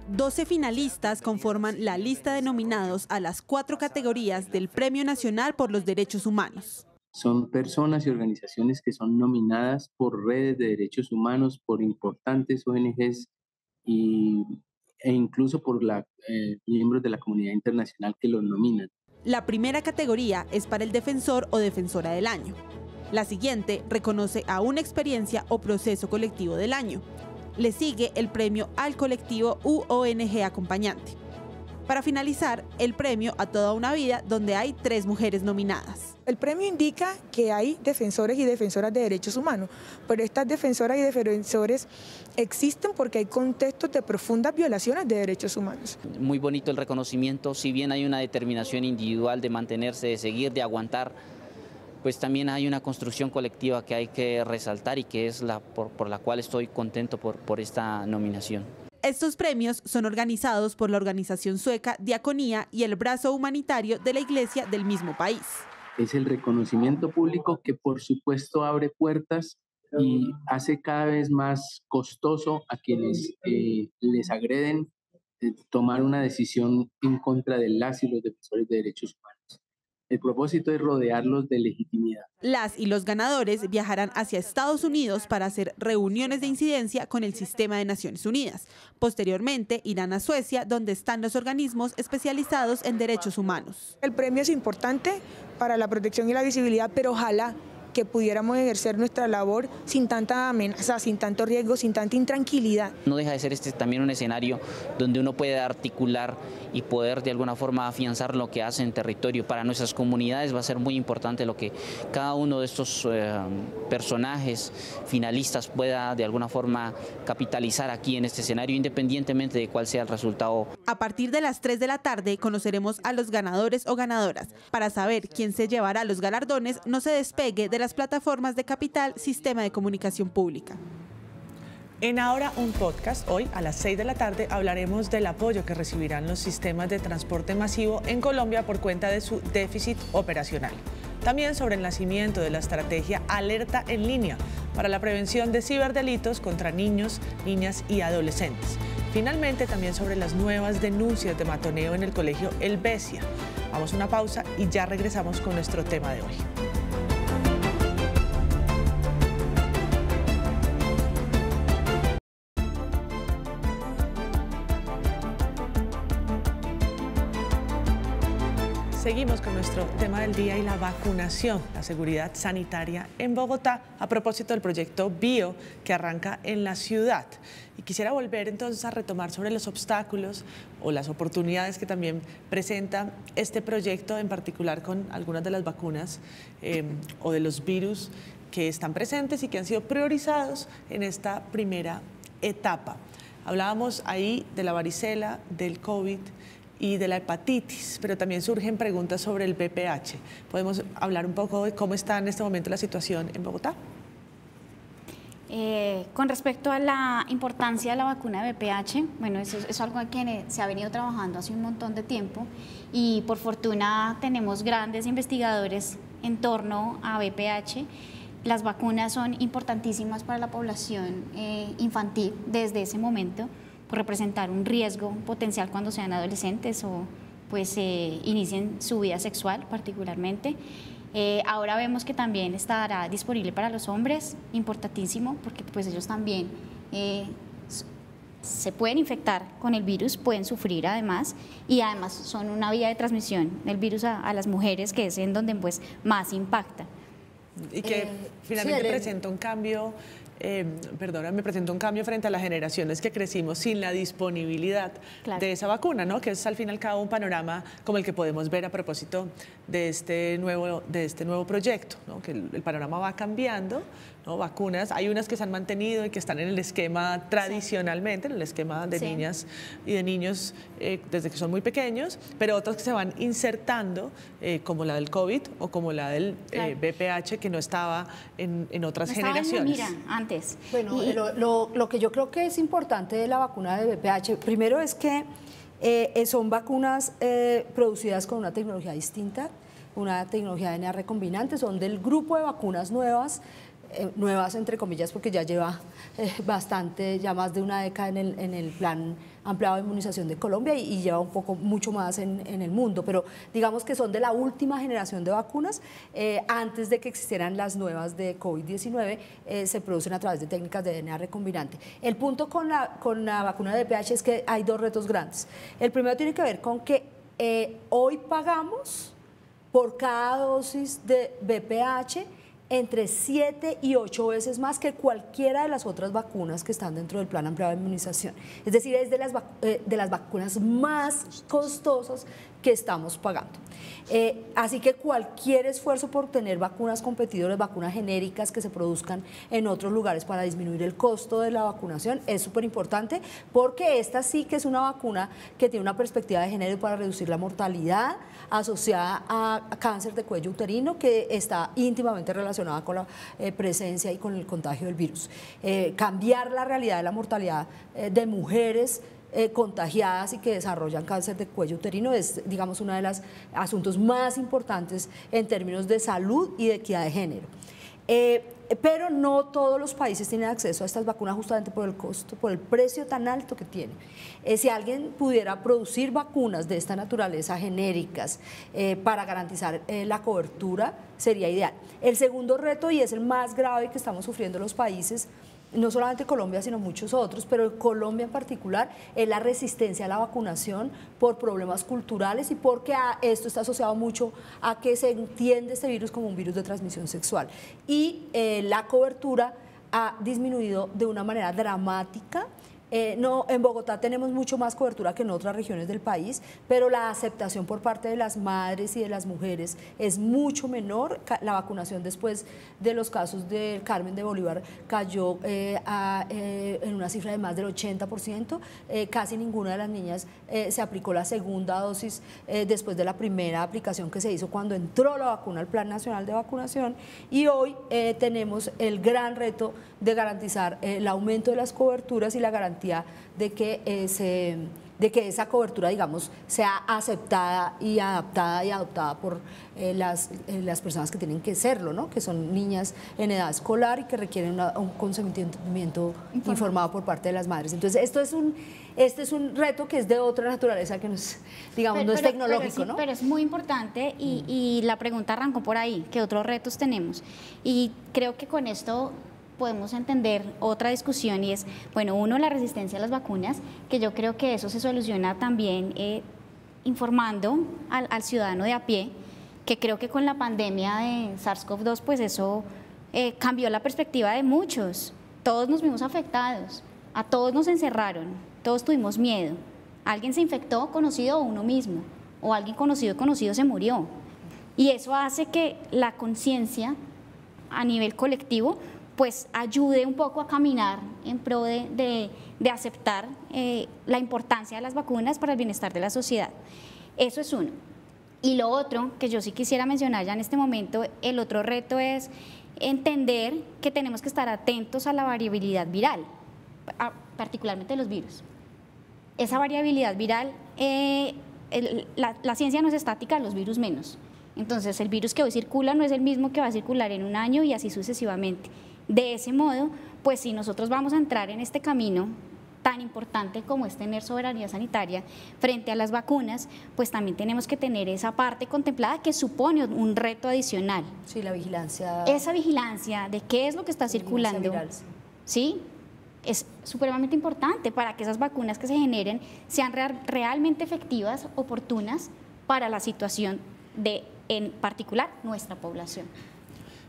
Speaker 17: 12 finalistas conforman la lista de nominados a las 4 categorías del Premio Nacional por los Derechos Humanos.
Speaker 18: Son personas y organizaciones que son nominadas por redes de derechos humanos, por importantes ONGs e incluso por miembros de la comunidad internacional que los nominan.
Speaker 17: La primera categoría es para el defensor o defensora del año. La siguiente reconoce a una experiencia o proceso colectivo del año. Le sigue el premio al colectivo u ONG acompañante. Para finalizar, el premio a toda una vida, donde hay 3 mujeres nominadas.
Speaker 19: El premio indica que hay defensores y defensoras de derechos humanos, pero estas defensoras y defensores existen porque hay contextos de profundas violaciones de derechos humanos.
Speaker 20: Muy bonito el reconocimiento, si bien hay una determinación individual de mantenerse, de seguir, de aguantar, pues también hay una construcción colectiva que hay que resaltar y que es por la cual estoy contento por esta nominación.
Speaker 17: Estos premios son organizados por la organización sueca Diaconía y el brazo humanitario de la Iglesia del mismo país.
Speaker 18: Es el reconocimiento público que por supuesto abre puertas y hace cada vez más costoso a quienes les agreden tomar una decisión en contra de las y los defensores de derechos humanos. El propósito es rodearlos de legitimidad.
Speaker 17: Las y los ganadores viajarán hacia Estados Unidos para hacer reuniones de incidencia con el sistema de Naciones Unidas. Posteriormente irán a Suecia, donde están los organismos especializados en derechos humanos.
Speaker 19: El premio es importante para la protección y la visibilidad, pero ojalá que pudiéramos ejercer nuestra labor sin tanta amenaza, sin tanto riesgo, sin tanta intranquilidad.
Speaker 20: No deja de ser también un escenario donde uno puede articular y poder de alguna forma afianzar lo que hace en territorio. Para nuestras comunidades va a ser muy importante lo que cada uno de estos personajes finalistas pueda de alguna forma capitalizar aquí en este escenario, independientemente de cuál sea el resultado.
Speaker 17: A partir de las 3 de la tarde conoceremos a los ganadores o ganadoras. Para saber quién se llevará los galardones, no se despegue de las plataformas de Capital Sistema de Comunicación Pública.
Speaker 1: En Ahora un Podcast, hoy a las 6 de la tarde hablaremos del apoyo que recibirán los sistemas de transporte masivo en Colombia por cuenta de su déficit operacional. También sobre el nacimiento de la estrategia Alerta en Línea para la prevención de ciberdelitos contra niños, niñas y adolescentes. Finalmente, también sobre las nuevas denuncias de matoneo en el colegio El Besia. Vamos a una pausa y ya regresamos con nuestro tema de hoy. Seguimos con nuestro tema del día y la vacunación, la seguridad sanitaria en Bogotá, a propósito del proyecto BIO que arranca en la ciudad. Y quisiera volver entonces a retomar sobre los obstáculos o las oportunidades que también presenta este proyecto, en particular con algunas de las vacunas o de los virus que están presentes y que han sido priorizados en esta primera etapa. Hablábamos ahí de la varicela, del COVID y de la hepatitis, pero también surgen preguntas sobre el VPH. ¿Podemos hablar un poco de cómo está en este momento la situación en Bogotá?
Speaker 3: Con respecto a la importancia de la vacuna de VPH, bueno, eso es algo que se ha venido trabajando hace un montón de tiempo y por fortuna tenemos grandes investigadores en torno a VPH. Las vacunas son importantísimas para la población infantil desde ese momento, por representar un riesgo potencial cuando sean adolescentes o pues inicien su vida sexual particularmente. Ahora vemos que también estará disponible para los hombres, importantísimo, porque pues ellos también se pueden infectar con el virus, pueden sufrir además, y además son una vía de transmisión del virus a las mujeres, que es en donde pues más impacta.
Speaker 1: Y que finalmente presenta un cambio, presenta un cambio frente a las generaciones que crecimos sin la disponibilidad de esa vacuna, ¿no? Que es al fin y al cabo un panorama como el que podemos ver a propósito de este nuevo proyecto, ¿no? Que el panorama va cambiando, ¿no? Vacunas, hay unas que se han mantenido y que están en el esquema tradicionalmente, en el esquema de niñas y de niños desde que son muy pequeños, pero otras que se van insertando, como la del COVID o como la del VPH, que no estaba en otras generaciones.
Speaker 3: Mira, antes.
Speaker 4: Bueno, lo que yo creo que es importante de la vacuna de VPH, primero es que son vacunas producidas con una tecnología distinta, una tecnología de DNA recombinante, son del grupo de vacunas nuevas entre comillas, porque ya lleva bastante, ya más de una década en el plan ampliado de inmunización de Colombia y lleva mucho más en el mundo, pero digamos que son de la última generación de vacunas. Antes de que existieran las nuevas de COVID-19, se producen a través de técnicas de DNA recombinante. El punto con la vacuna de VPH es que hay dos retos grandes. El primero tiene que ver con que hoy pagamos por cada dosis de VPH entre 7 y 8 veces más que cualquiera de las otras vacunas que están dentro del plan ampliado de inmunización. Es decir, es de las vacunas más costosas que estamos pagando. Así que cualquier esfuerzo por tener vacunas competidoras, vacunas genéricas que se produzcan en otros lugares para disminuir el costo de la vacunación es súper importante, porque esta sí que es una vacuna que tiene una perspectiva de género para reducir la mortalidad asociada a cáncer de cuello uterino, que está íntimamente relacionada con la presencia y con el contagio del virus. Cambiar la realidad de la mortalidad de mujeres contagiadas y que desarrollan cáncer de cuello uterino es, digamos, uno de los asuntos más importantes en términos de salud y de equidad de género. Pero no todos los países tienen acceso a estas vacunas justamente por el costo, por el precio tan alto que tienen. Si alguien pudiera producir vacunas de esta naturaleza genéricas para garantizar la cobertura, sería ideal. El segundo reto, y es el más grave que estamos sufriendo los países, no solamente Colombia, sino muchos otros, pero Colombia en particular, es la resistencia a la vacunación por problemas culturales y porque esto está asociado mucho a que se entiende este virus como un virus de transmisión sexual. Y la cobertura ha disminuido de una manera dramática. En Bogotá tenemos mucho más cobertura que en otras regiones del país, pero la aceptación por parte de las madres y de las mujeres es mucho menor. La vacunación después de los casos del Carmen de Bolívar cayó en una cifra de más del 80%. Casi ninguna de las niñas se aplicó la segunda dosis después de la primera aplicación que se hizo cuando entró la vacuna al Plan Nacional de Vacunación, y hoy tenemos el gran reto de garantizar el aumento de las coberturas y la garantía de que esa cobertura, digamos, sea aceptada y adaptada y adoptada por las personas que tienen que serlo, ¿no? Que son niñas en edad escolar y que requieren un consentimiento informado por parte de las madres. Entonces, este es un reto que es de otra naturaleza, que no es tecnológico, ¿no?
Speaker 3: Pero es muy importante y la pregunta arrancó por ahí, ¿qué otros retos tenemos? Y creo que con esto podemos entender otra discusión, y es, bueno, uno, la resistencia a las vacunas, que yo creo que eso se soluciona también informando al ciudadano de a pie, que creo que con la pandemia de SARS-CoV-2, pues eso cambió la perspectiva de muchos. Todos nos vimos afectados, a todos nos encerraron, todos tuvimos miedo. Alguien se infectó, conocido o uno mismo, o alguien conocido se murió. Y eso hace que la conciencia a nivel colectivo pues ayude un poco a caminar en pro de aceptar la importancia de las vacunas para el bienestar de la sociedad. Eso es uno. Y lo otro que yo sí quisiera mencionar ya en este momento, el otro reto es entender que tenemos que estar atentos a la variabilidad viral, particularmente de los virus. Esa variabilidad viral, la ciencia no es estática, los virus menos. Entonces el virus que hoy circula no es el mismo que va a circular en un año y así sucesivamente. De ese modo, pues si nosotros vamos a entrar en este camino tan importante como es tener soberanía sanitaria frente a las vacunas, pues también tenemos que tener esa parte contemplada que supone un reto adicional.
Speaker 4: Sí, la vigilancia.
Speaker 3: Esa vigilancia de qué es lo que está circulando.
Speaker 4: Viral,
Speaker 3: sí, es supremamente importante para que esas vacunas que se generen sean realmente efectivas, oportunas para la situación de, en particular, nuestra población.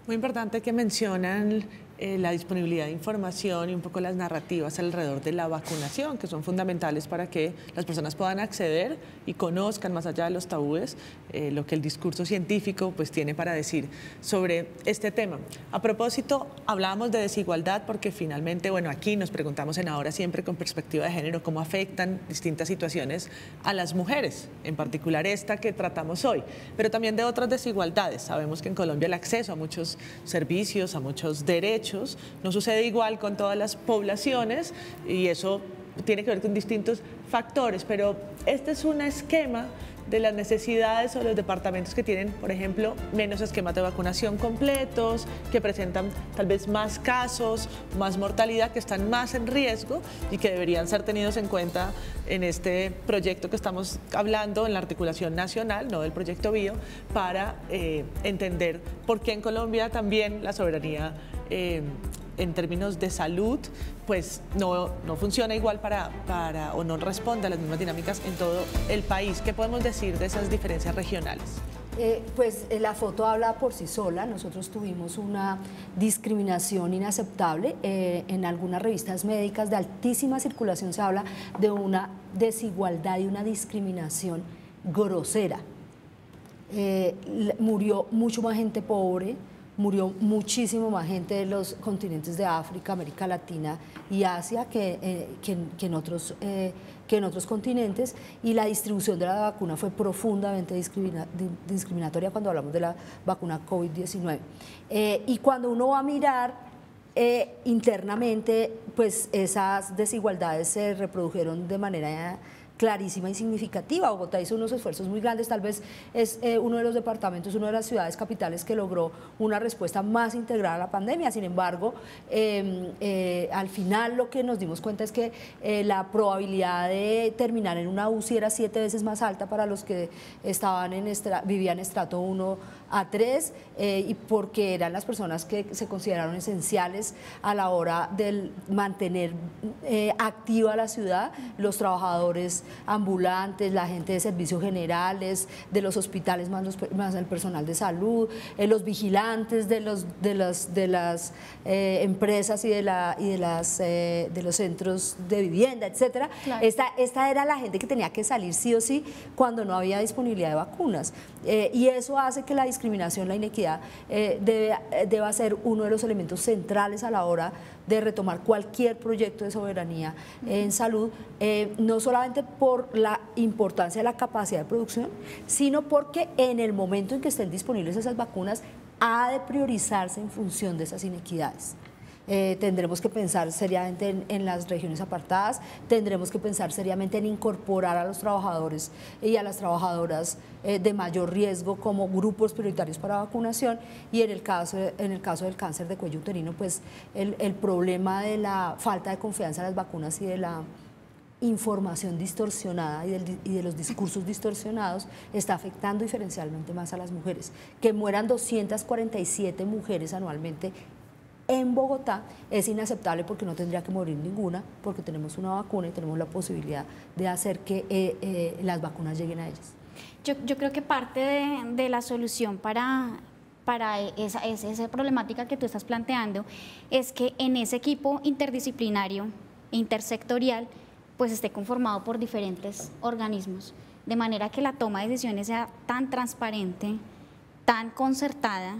Speaker 1: Muy importante que mencionan la disponibilidad de información y un poco las narrativas alrededor de la vacunación, que son fundamentales para que las personas puedan acceder y conozcan más allá de los tabúes lo que el discurso científico pues tiene para decir sobre este tema. A propósito, hablábamos de desigualdad porque finalmente, bueno, aquí nos preguntamos en Ahora Siempre con perspectiva de género cómo afectan distintas situaciones a las mujeres, en particular esta que tratamos hoy, pero también de otras desigualdades. Sabemos que en Colombia el acceso a muchos servicios, a muchos derechos, no sucede igual con todas las poblaciones y eso tiene que ver con distintos factores, pero este es un esquema de las necesidades o los departamentos que tienen, por ejemplo, menos esquemas de vacunación completos, que presentan tal vez más casos, más mortalidad, que están más en riesgo y que deberían ser tenidos en cuenta en este proyecto que estamos hablando, en la articulación nacional, no del proyecto BIO, para entender por qué en Colombia también la soberanía en términos de salud, pues no funciona igual o no responde a las mismas dinámicas en todo el país. ¿Qué podemos decir de esas diferencias regionales?
Speaker 4: Pues la foto habla por sí sola. Nosotros tuvimos una discriminación inaceptable. En algunas revistas médicas de altísima circulación se habla de una desigualdad y una discriminación grosera. Murió mucho más gente pobre, murió muchísimo más gente de los continentes de África, América Latina y Asia que en otros continentes, y la distribución de la vacuna fue profundamente discriminatoria cuando hablamos de la vacuna COVID-19. Y cuando uno va a mirar internamente, pues esas desigualdades se reprodujeron de manera clarísima y significativa. Bogotá hizo unos esfuerzos muy grandes, tal vez es uno de los departamentos, una de las ciudades capitales que logró una respuesta más integral a la pandemia. Sin embargo, al final lo que nos dimos cuenta es que la probabilidad de terminar en una UCI era 7 veces más alta para los que vivían estrato 1 a 3, y porque eran las personas que se consideraron esenciales a la hora de mantener activa la ciudad, los trabajadores ambulantes, la gente de servicios generales, de los hospitales más el personal de salud, los vigilantes de las empresas y de los centros de vivienda, etcétera. Claro. Esta era la gente que tenía que salir sí o sí cuando no había disponibilidad de vacunas, y eso hace que la discriminación, la inequidad deba ser uno de los elementos centrales a la hora de retomar cualquier proyecto de soberanía en salud, no solamente por la importancia de la capacidad de producción, sino porque en el momento en que estén disponibles esas vacunas ha de priorizarse en función de esas inequidades. Tendremos que pensar seriamente en las regiones apartadas, tendremos que pensar seriamente en incorporar a los trabajadores y a las trabajadoras de mayor riesgo como grupos prioritarios para vacunación, y en el caso del cáncer de cuello uterino, pues el problema de la falta de confianza en las vacunas y de la información distorsionada y de los discursos distorsionados está afectando diferencialmente más a las mujeres. Que mueran 247 mujeres anualmente en Bogotá es inaceptable porque no tendría que morir ninguna, porque tenemos una vacuna y tenemos la posibilidad de hacer que las vacunas lleguen a ellas.
Speaker 3: Yo creo que parte de la solución para esa problemática que tú estás planteando es que en ese equipo interdisciplinario e intersectorial pues esté conformado por diferentes organismos, de manera que la toma de decisiones sea tan transparente, tan concertada,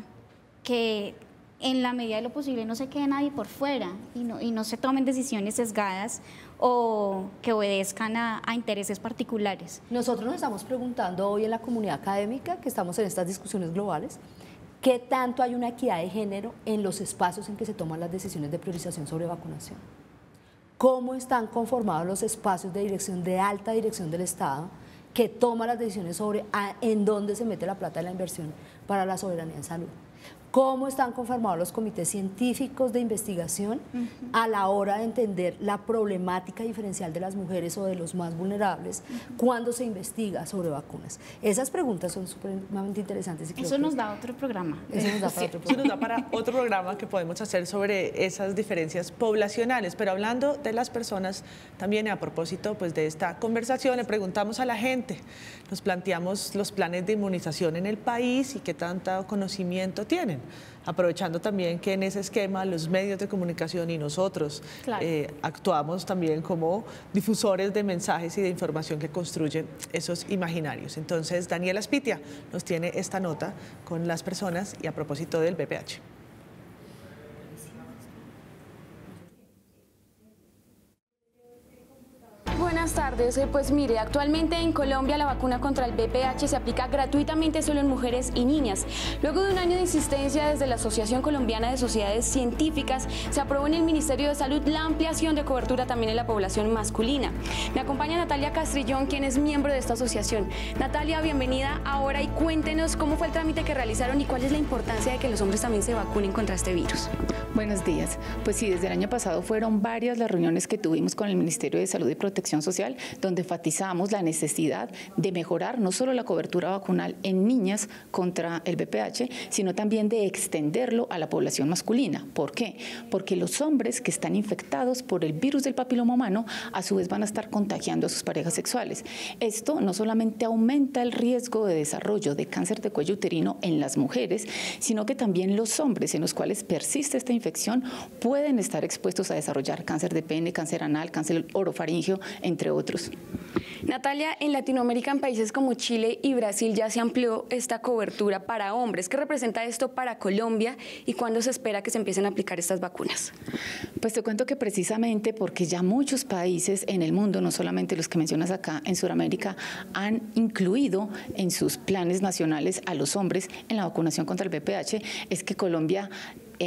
Speaker 3: que en la medida de lo posible no se quede nadie por fuera y no se tomen decisiones sesgadas o que obedezcan a intereses particulares.
Speaker 4: Nosotros nos estamos preguntando hoy en la comunidad académica, que estamos en estas discusiones globales, ¿qué tanto hay una equidad de género en los espacios en que se toman las decisiones de priorización sobre vacunación? ¿Cómo están conformados los espacios de dirección, de alta dirección del Estado, que toma las decisiones sobre en dónde se mete la plata de la inversión para la soberanía en salud? ¿Cómo están conformados los comités científicos de investigación a la hora de entender la problemática diferencial de las mujeres o de los más vulnerables cuando se investiga sobre vacunas? Esas preguntas son supremamente interesantes. Y
Speaker 3: eso nos da otro programa.
Speaker 1: Eso nos da para otro programa. Nos da para otro programa que podemos hacer sobre esas diferencias poblacionales. Pero hablando de las personas, también a propósito pues, de esta conversación, le preguntamos a la gente, nos planteamos los planes de inmunización en el país y qué tanto conocimiento tienen. Aprovechando también que en ese esquema los medios de comunicación y nosotros actuamos también como difusores de mensajes y de información que construyen esos imaginarios. Entonces, Daniela Aspitia nos tiene esta nota con las personas y a propósito del VPH.
Speaker 21: Buenas tardes, pues mire, actualmente en Colombia la vacuna contra el VPH se aplica gratuitamente solo en mujeres y niñas. Luego de un año de insistencia desde la Asociación Colombiana de Sociedades Científicas, se aprobó en el Ministerio de Salud la ampliación de cobertura también en la población masculina. Me acompaña Natalia Castrillón, quien es miembro de esta asociación. Natalia, bienvenida ahora y cuéntenos cómo fue el trámite que realizaron y cuál es la importancia de que los hombres también se vacunen contra este virus.
Speaker 22: Buenos días. Pues sí, desde el año pasado fueron varias las reuniones que tuvimos con el Ministerio de Salud y Protección Social, donde enfatizamos la necesidad de mejorar no solo la cobertura vacunal en niñas contra el VPH, sino también de extenderlo a la población masculina. ¿Por qué? Porque los hombres que están infectados por el virus del papiloma humano a su vez van a estar contagiando a sus parejas sexuales. Esto no solamente aumenta el riesgo de desarrollo de cáncer de cuello uterino en las mujeres, sino que también los hombres en los cuales persiste esta infección pueden estar expuestos a desarrollar cáncer de pene, cáncer anal, cáncer orofaríngeo, entre otros.
Speaker 21: Natalia, en Latinoamérica, en países como Chile y Brasil ya se amplió esta cobertura para hombres. ¿Qué representa esto para Colombia y cuándo se espera que se empiecen a aplicar estas vacunas?
Speaker 22: Pues te cuento que precisamente porque ya muchos países en el mundo, no solamente los que mencionas acá en Sudamérica, han incluido en sus planes nacionales a los hombres en la vacunación contra el VPH, es que Colombia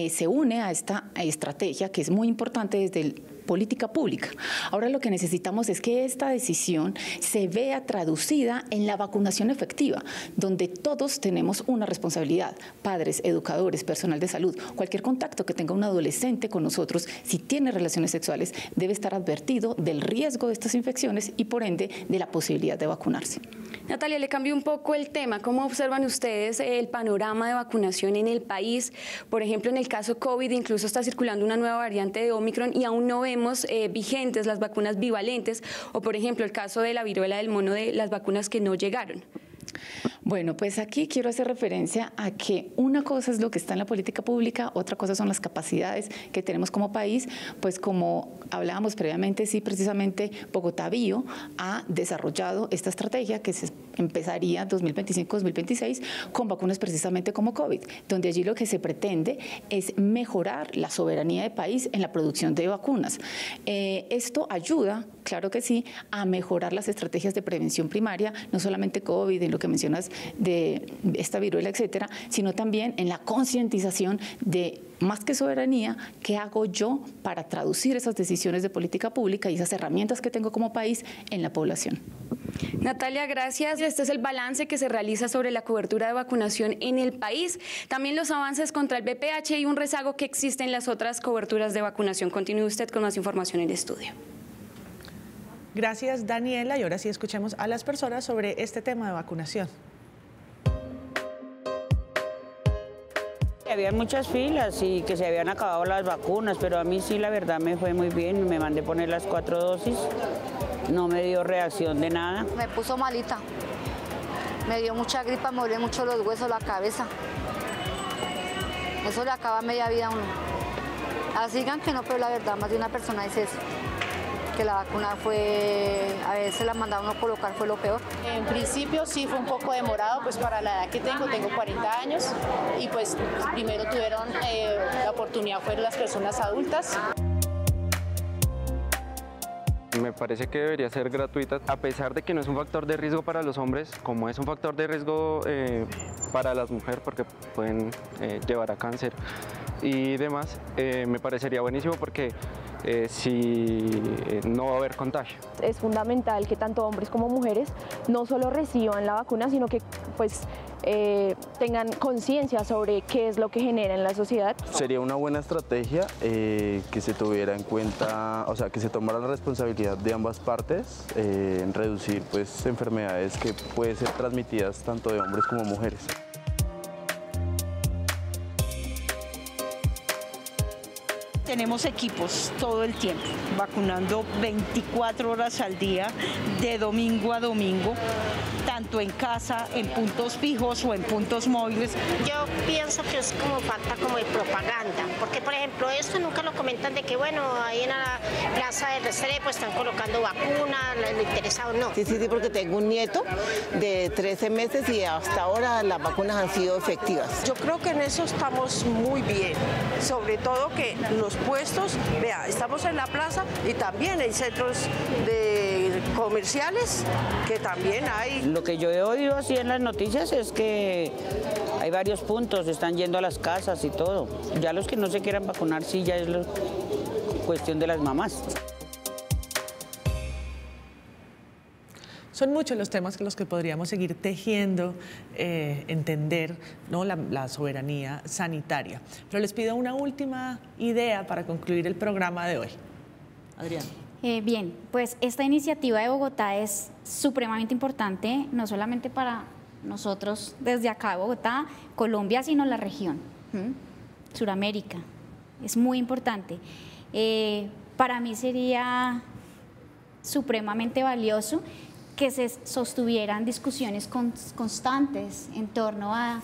Speaker 22: se une a esta estrategia que es muy importante desde el política pública. Ahora lo que necesitamos es que esta decisión se vea traducida en la vacunación efectiva, donde todos tenemos una responsabilidad, padres, educadores, personal de salud, cualquier contacto que tenga un adolescente con nosotros, si tiene relaciones sexuales, debe estar advertido del riesgo de estas infecciones y por ende de la posibilidad de vacunarse.
Speaker 21: Natalia, le cambio un poco el tema. ¿Cómo observan ustedes el panorama de vacunación en el país? Por ejemplo, en el caso COVID, incluso está circulando una nueva variante de Omicron y aún no vemos vigentes las vacunas bivalentes o, por ejemplo, el caso de la viruela del mono, de las vacunas que no llegaron.
Speaker 22: Bueno, pues aquí quiero hacer referencia a que una cosa es lo que está en la política pública, otra cosa son las capacidades que tenemos como país, pues como hablábamos previamente, sí, precisamente Bogotá Bio ha desarrollado esta estrategia que se empezaría 2025-2026 con vacunas precisamente como COVID, donde allí lo que se pretende es mejorar la soberanía del país en la producción de vacunas. Esto ayuda, claro que sí, a mejorar las estrategias de prevención primaria, no solamente COVID, en lo que mencionas de esta viruela, etcétera, sino también en la concientización de más que soberanía, ¿qué hago yo para traducir esas decisiones de política pública y esas herramientas que tengo como país en la población?
Speaker 21: Natalia, gracias. Este es el balance que se realiza sobre la cobertura de vacunación en el país. También los avances contra el VPH y un rezago que existe en las otras coberturas de vacunación. Continúe usted con más información en el estudio.
Speaker 1: Gracias, Daniela. Y ahora sí escuchemos a las personas sobre este tema de vacunación.
Speaker 2: había muchas filas y que se habían acabado las vacunas, pero a mí sí, la verdad, me fue muy bien. Me mandé poner las 4 dosis, no me dio reacción de nada.
Speaker 7: Me puso malita, me dio mucha gripa, me dolían mucho los huesos, la cabeza. Eso le acaba media vida a uno. Así digan que no, pero la verdad, más de una persona dice eso. Que la vacuna fue, a veces la mandaron a colocar, fue lo peor.
Speaker 23: En principio sí fue un poco demorado, pues para la edad que tengo 40 años y pues primero tuvieron la oportunidad fueron las personas adultas.
Speaker 24: Me parece que debería ser gratuita, a pesar de que no es un factor de riesgo para los hombres, como es un factor de riesgo para las mujeres, porque pueden llevar a cáncer y demás. Me parecería buenísimo porque si no va a haber contagio.
Speaker 25: Es fundamental que tanto hombres como mujeres no solo reciban la vacuna, sino que pues tengan conciencia sobre qué es lo que genera en la sociedad.
Speaker 26: Sería una buena estrategia que se tuviera en cuenta, o sea, que se tomara la responsabilidad de ambas partes en reducir pues enfermedades que pueden ser transmitidas tanto de hombres como mujeres.
Speaker 27: Tenemos equipos todo el tiempo, vacunando 24 horas al día, de domingo a domingo, tanto en casa, en puntos fijos o en puntos móviles.
Speaker 28: Yo pienso que es como falta como de propaganda, porque por ejemplo esto nunca lo comentan de que bueno, ahí en la plaza del Restrepo están colocando vacunas, lo interesado no.
Speaker 29: Sí, porque tengo un nieto de 13 meses y hasta ahora las vacunas han sido efectivas.
Speaker 30: Yo creo que en eso estamos muy bien, sobre todo que los puestos, vea, estamos en la plaza y también hay centros comerciales que también hay.
Speaker 2: Lo que yo he oído así en las noticias es que hay varios puntos, están yendo a las casas y todo. Ya los que no se quieran vacunar sí ya es cuestión de las mamás.
Speaker 1: Son muchos los temas con los que podríamos seguir tejiendo, entender, ¿no?, la soberanía sanitaria. Pero les pido una última idea para concluir el programa de hoy. Adriana.
Speaker 3: Bien, pues esta iniciativa de Bogotá es supremamente importante, no solamente para nosotros desde acá de Bogotá, Colombia, sino la región, Suramérica. Es muy importante. Para mí sería supremamente valioso que se sostuvieran discusiones constantes en torno a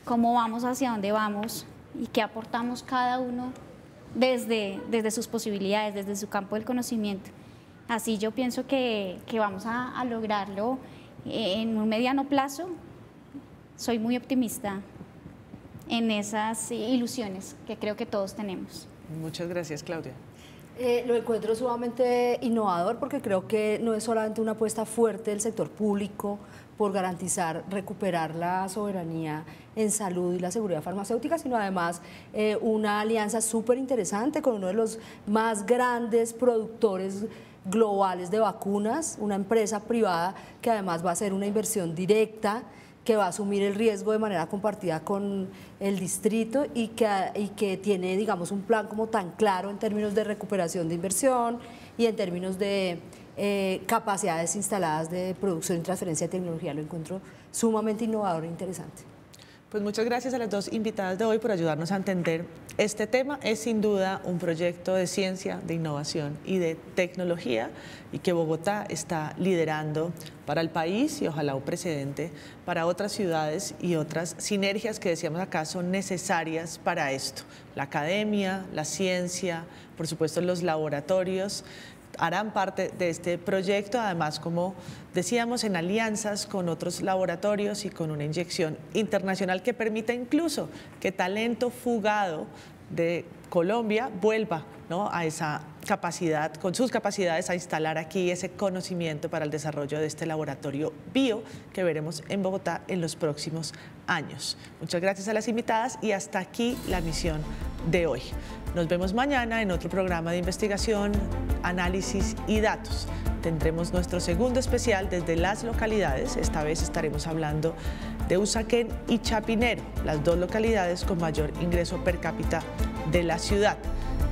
Speaker 3: cómo vamos, hacia dónde vamos y qué aportamos cada uno desde sus posibilidades, desde su campo del conocimiento. Así yo pienso que vamos a lograrlo en un mediano plazo. Soy muy optimista en esas ilusiones que creo que todos tenemos.
Speaker 1: Muchas gracias, Claudia.
Speaker 4: Lo encuentro sumamente innovador porque creo que no es solamente una apuesta fuerte del sector público por garantizar, recuperar la soberanía en salud y la seguridad farmacéutica, sino además una alianza súper interesante con uno de los más grandes productores globales de vacunas, una empresa privada que además va a hacer una inversión directa, que va a asumir el riesgo de manera compartida con el distrito y que tiene, digamos, un plan como tan claro en términos de recuperación de inversión y en términos de capacidades instaladas de producción y transferencia de tecnología. Lo encuentro sumamente innovador e interesante.
Speaker 1: Pues muchas gracias a las dos invitadas de hoy por ayudarnos a entender este tema. Es sin duda un proyecto de ciencia, de innovación y de tecnología y que Bogotá está liderando para el país y ojalá un precedente para otras ciudades y otras sinergias que decíamos acá son necesarias para esto. La academia, la ciencia, por supuesto los laboratorios harán parte de este proyecto, además, como decíamos, en alianzas con otros laboratorios y con una inyección internacional que permita incluso que talento fugado de Colombia vuelva, ¿no?, a esa capacidad, con sus capacidades, a instalar aquí ese conocimiento para el desarrollo de este laboratorio bio que veremos en Bogotá en los próximos años. Muchas gracias a las invitadas y hasta aquí la misión de hoy. Nos vemos mañana en otro programa de investigación, análisis y datos. Tendremos nuestro segundo especial desde las localidades. Esta vez estaremos hablando de Usaquén y Chapinero, las dos localidades con mayor ingreso per cápita de la ciudad.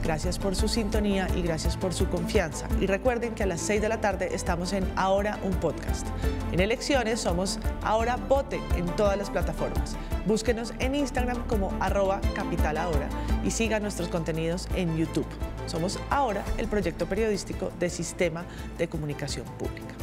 Speaker 1: Gracias por su sintonía y gracias por su confianza. Y recuerden que a las 6 de la tarde estamos en Ahora un Podcast. En Elecciones somos Ahora Vote en todas las plataformas. Búsquenos en Instagram como @capitalahora y sigan nuestros contenidos en YouTube. Somos Ahora, el proyecto periodístico de Sistema de Comunicación Pública.